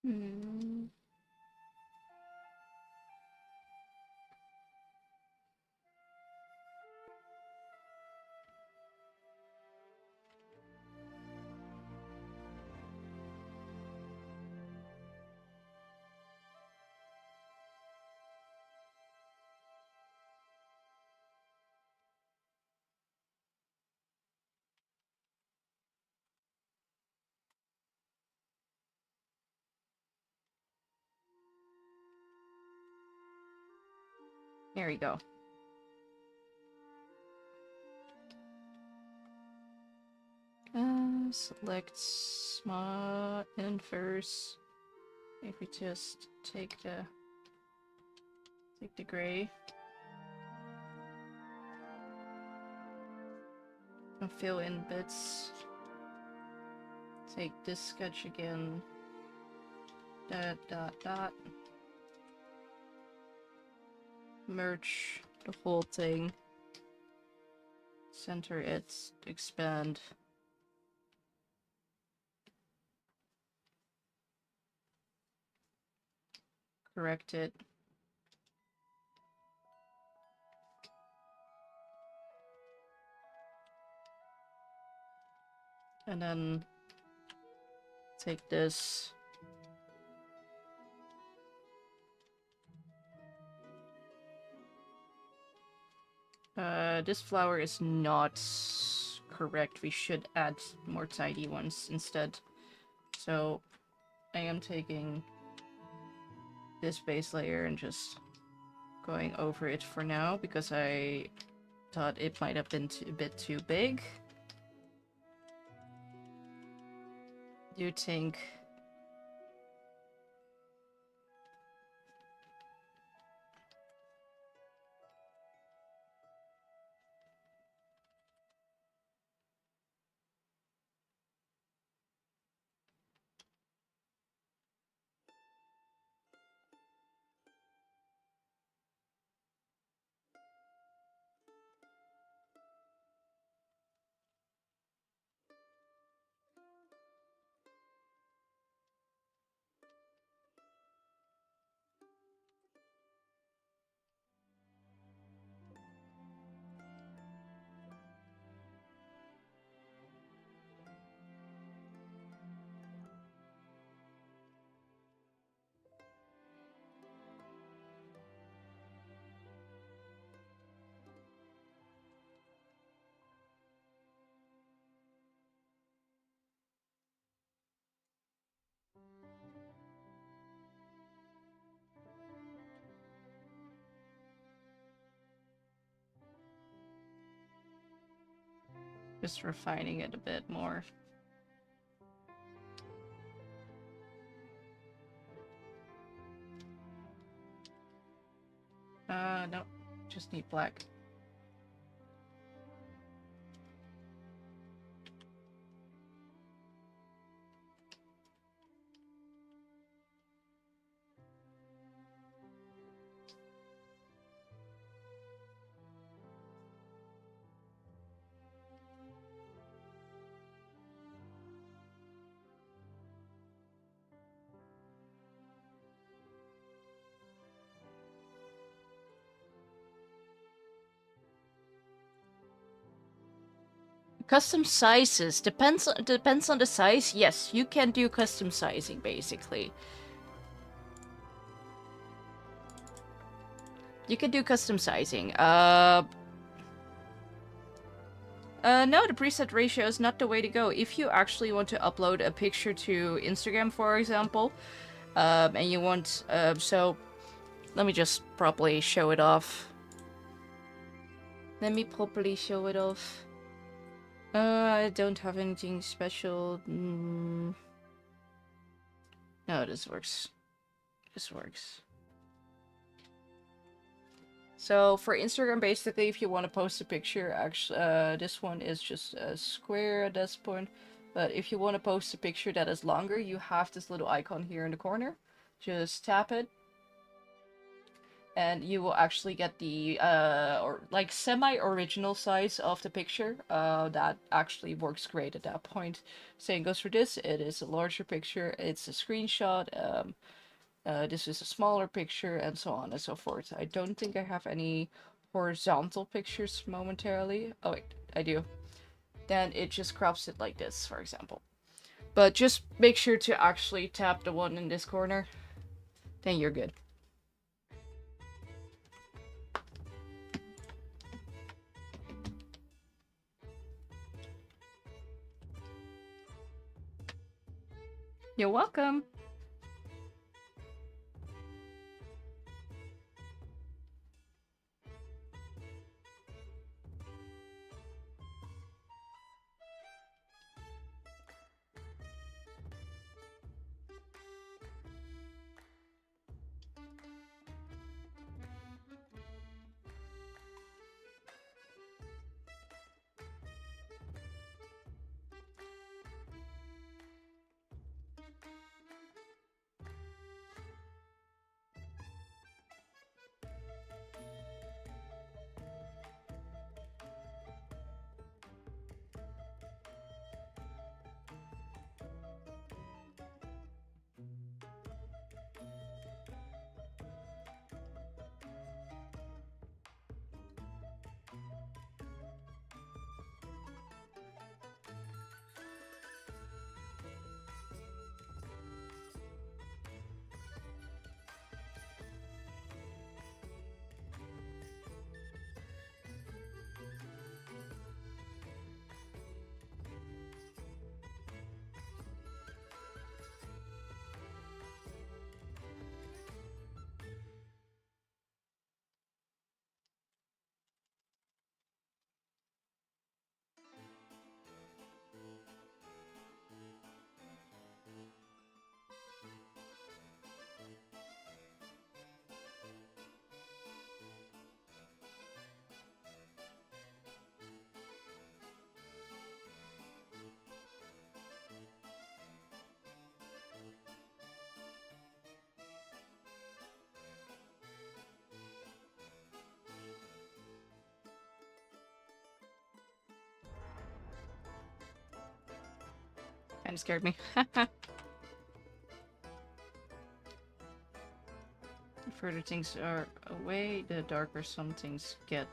Hmm. There we go. Select smart inverse. If we just take the gray and fill in bits. Take this sketch again. Dot dot dot. Merge the whole thing. Center it. Expand. Correct it. And then take this. This flower is not correct. We should add more tidy ones instead. So I am taking this base layer and just going over it for now because I thought it might have been a bit too big. Do you think... Just refining it a bit more. No, just need black. Custom sizes depends on the size. Yes, you can do custom sizing basically. You can do custom sizing. No, the preset ratio is not the way to go. If you actually want to upload a picture to Instagram, for example, and you want so let me just properly show it off. Let me properly show it off. I don't have anything special. No, this works. This works. So for Instagram, basically, if you want to post a picture, actually, this one is just a square at this point. But if you want to post a picture that is longer, you have this little icon here in the corner. Just tap it. And you will actually get the or like semi-original size of the picture. That actually works great at that point. Same goes for this. It is a larger picture. It's a screenshot. This is a smaller picture, and so on and so forth. I don't think I have any horizontal pictures momentarily. Oh wait, I do. Then it just crops it like this, for example. But just make sure to actually tap the one in this corner. Then you're good. You're welcome. kind of scared me. The further things are away, the darker some things get.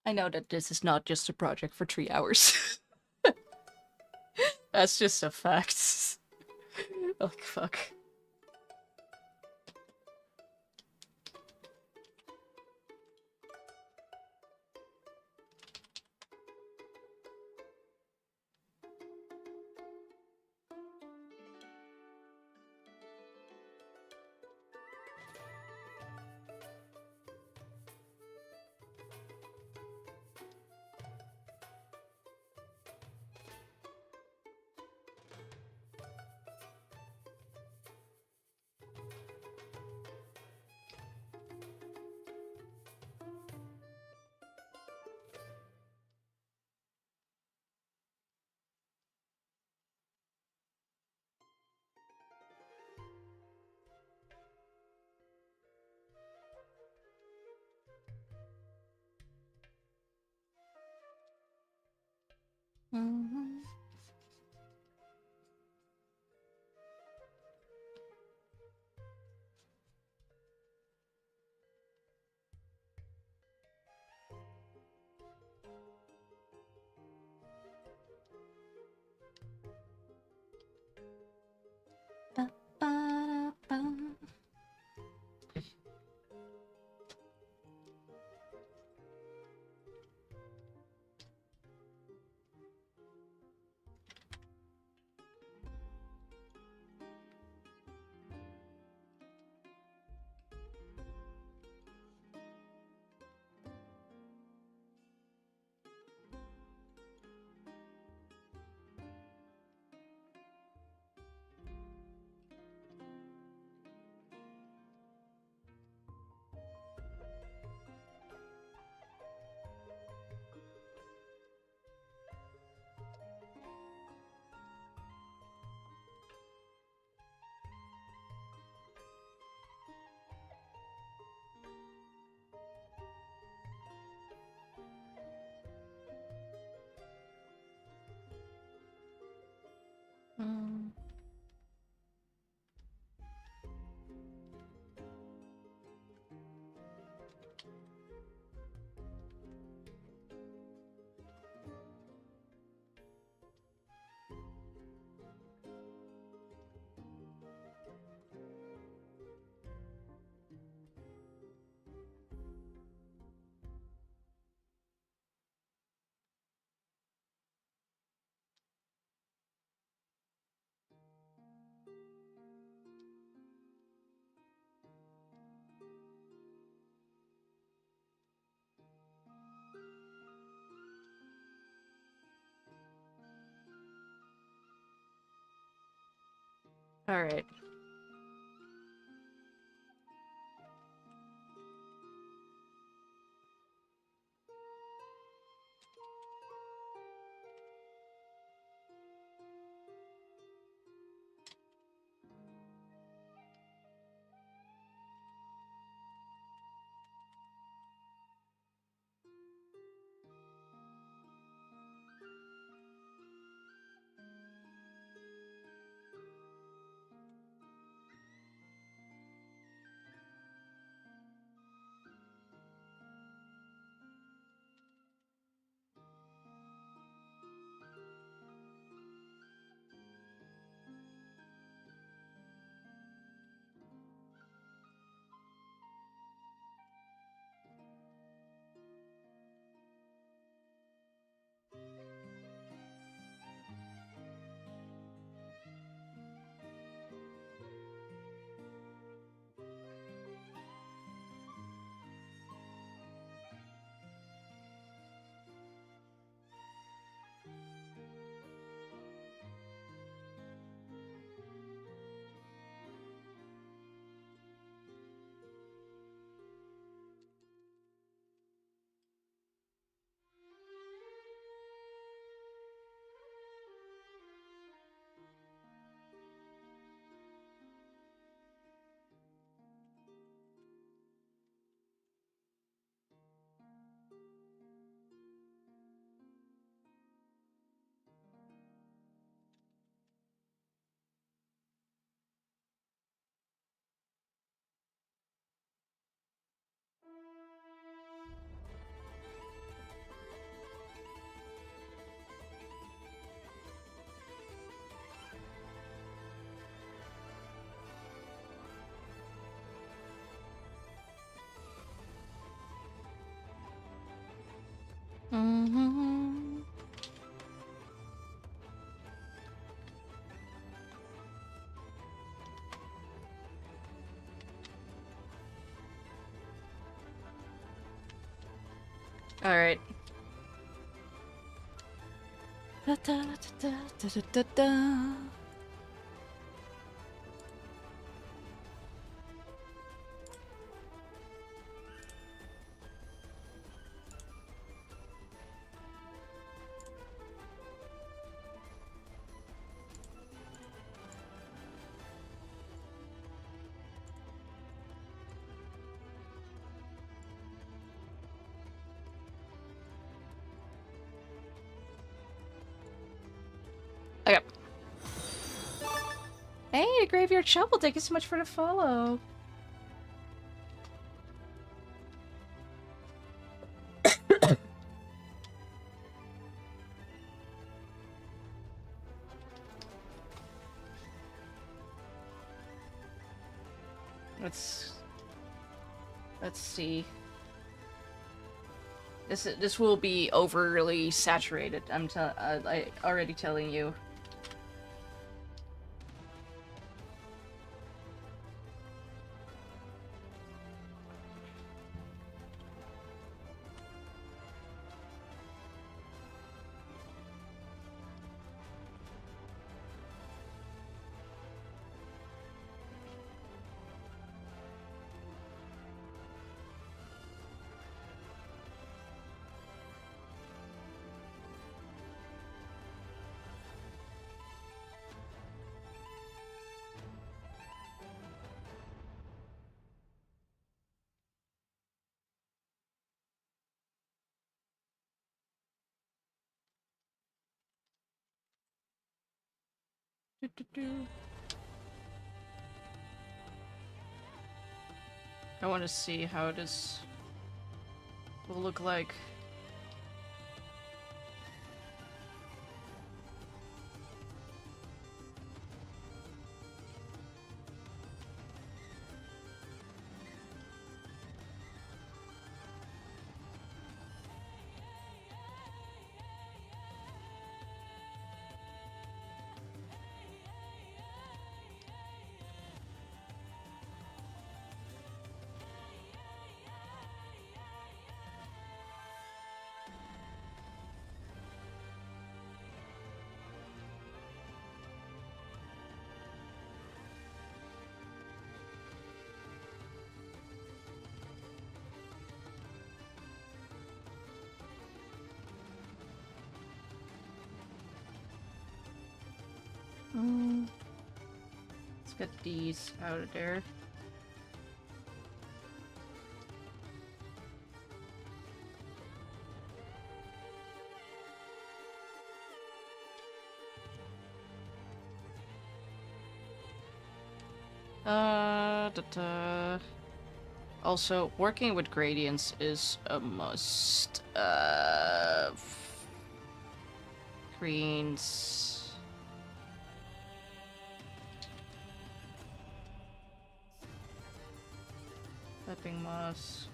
I know that this is not just a project for 3 hours. That's just a fact. Oh, fuck. Mm-hmm. Ba-ba-da-ba. Mm. All right. Mm-hmm. All right. Da, da, da, da, da, da, da. Okay. Hey, Graveyard Shovel, thank you so much for the follow. Let's see. This will be overly saturated. I already telling you. I want to see how this will look like. Let's get these out of there. Also, working with gradients is a must. Greens. Flipping musk.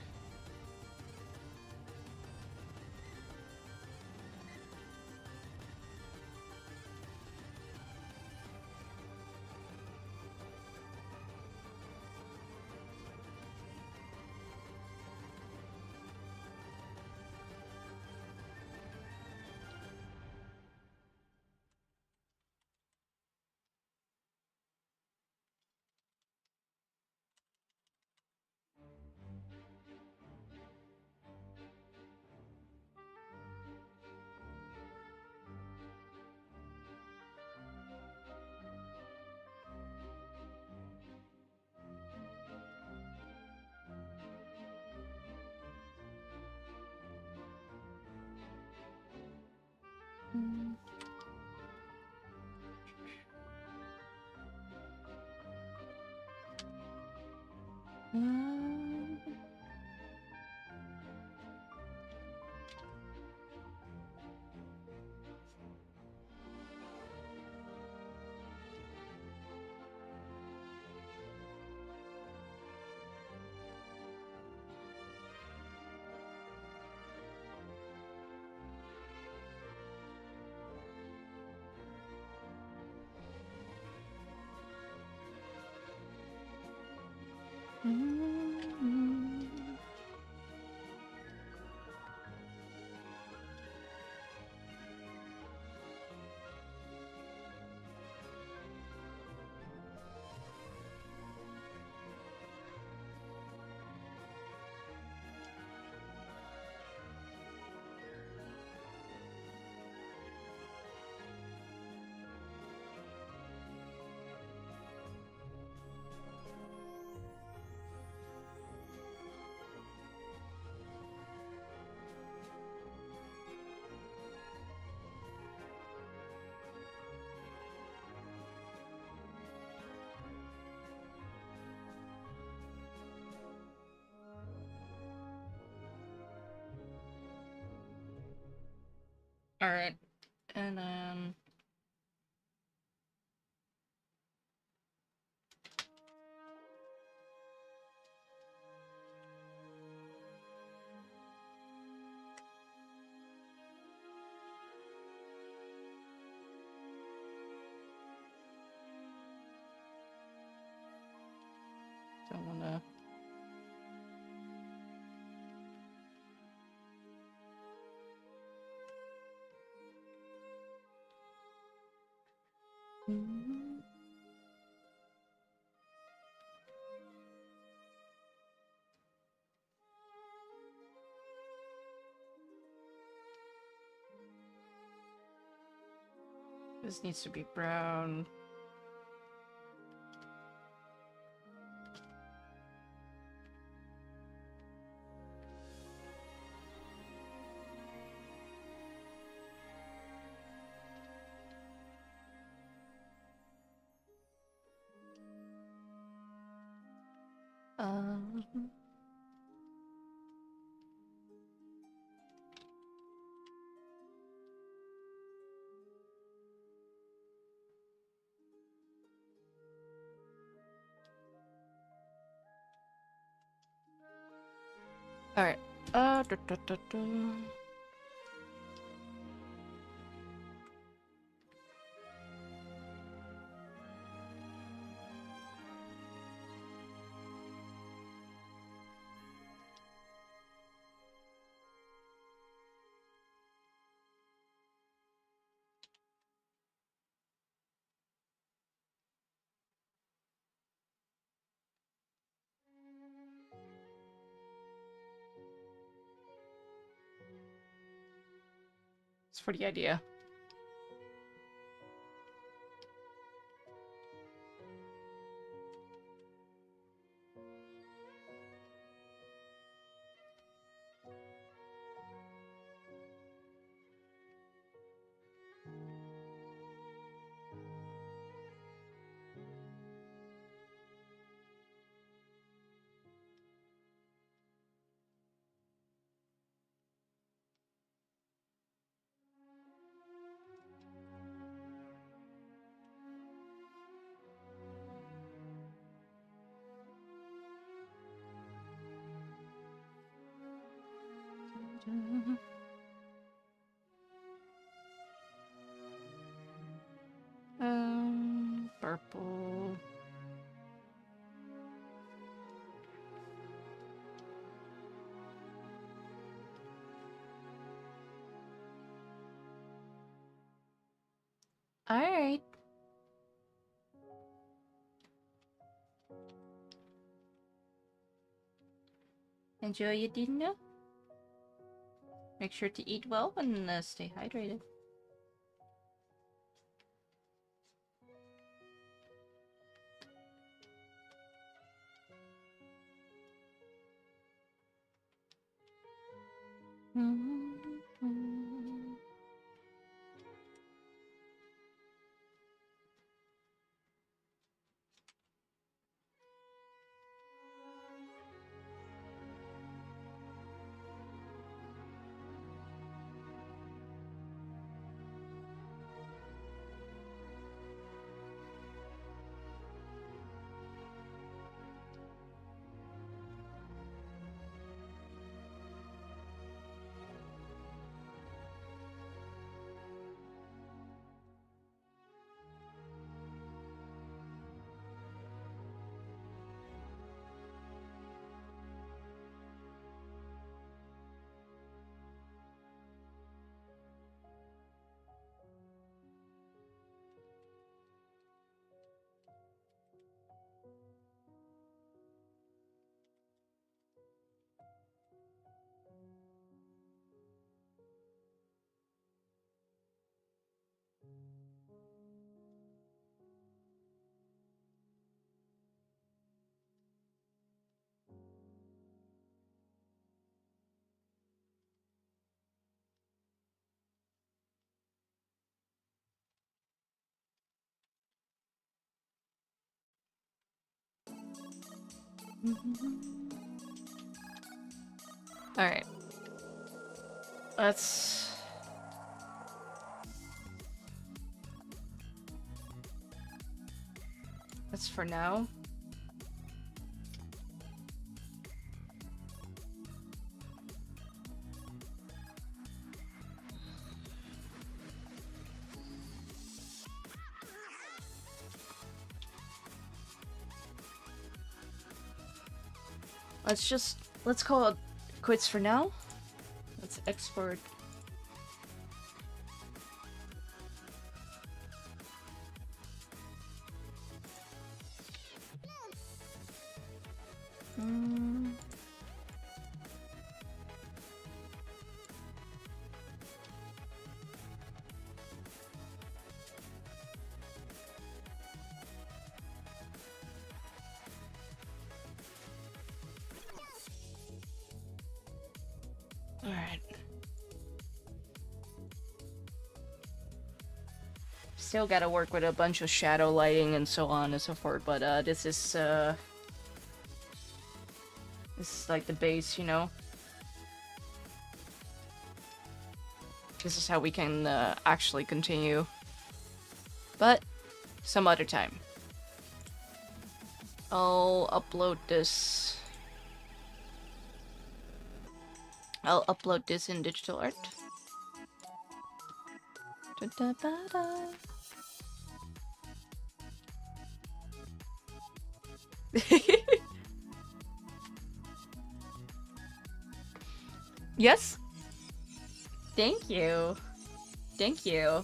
Alright. And then... Don't wanna... This needs to be brown. Um... Alright. Da, da, da, da. It's for the idea. Purple. Alright. Enjoy your dinner. Make sure to eat well and stay hydrated. Alright. Let's That's for now. Let's call it quits for now. Let's export. Alright. Still gotta work with a bunch of shadow lighting and so on and so forth, but this is like the base, you know? This is how we can actually continue. But some other time. I'll upload this. I'll upload this in digital art. Yes? Thank you. Thank you.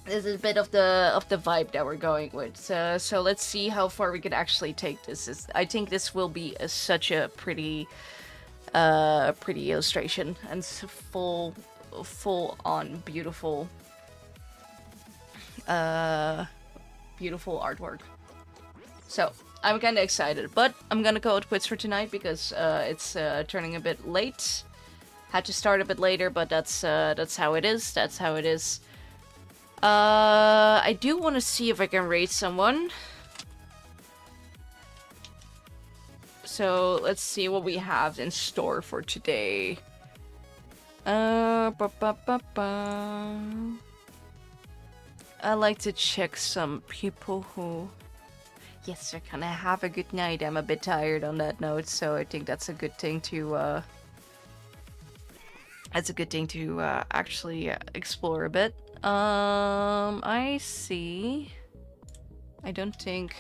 This is a bit of the vibe that we're going with. So let's see how far we can actually take this. I think this will be such a pretty illustration and full on beautiful beautiful artwork. So I'm kind of excited, but I'm gonna call it quits for tonight because it's turning a bit late. Had to start a bit later, but that's how it is. That's how it is. I do want to see if I can raid someone. So let's see what we have in store for today. I like to check some people who... Yes, they're gonna have a good night. I'm a bit tired on that note, so I think that's a good thing to actually explore a bit. I see. I don't think...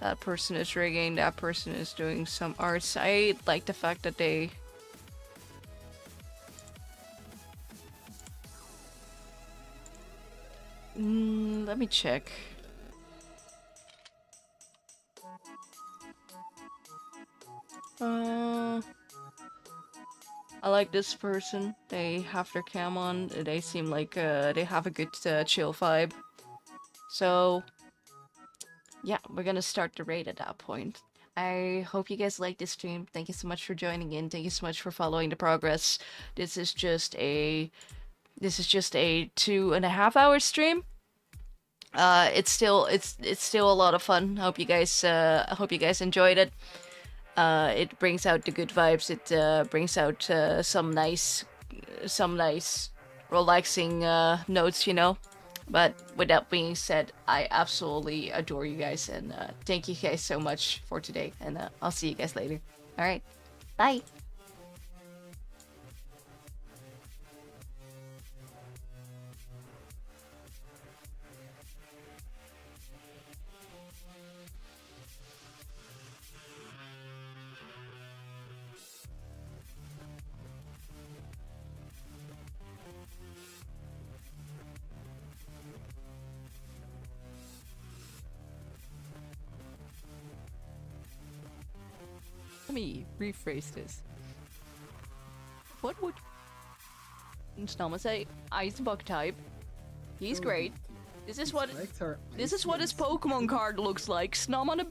that person is rigging, that person is doing some arts. I like the fact that they... let me check. I like this person. They have their cam on. They seem like they have a good chill vibe. So, yeah, we're gonna start the raid at that point. I hope you guys like this stream. Thank you so much for joining in. Thank you so much for following the progress. This is just a 2.5 hour stream. It's still a lot of fun. Hope you guys enjoyed it. It brings out the good vibes. It brings out some nice relaxing notes, you know. But with that being said, I absolutely adore you guys, and thank you guys so much for today. And I'll see you guys later. All right, bye. Let me rephrase this. What would Snowman say? Ice bug type. He's great. This is what his Pokemon card looks like. Snom on a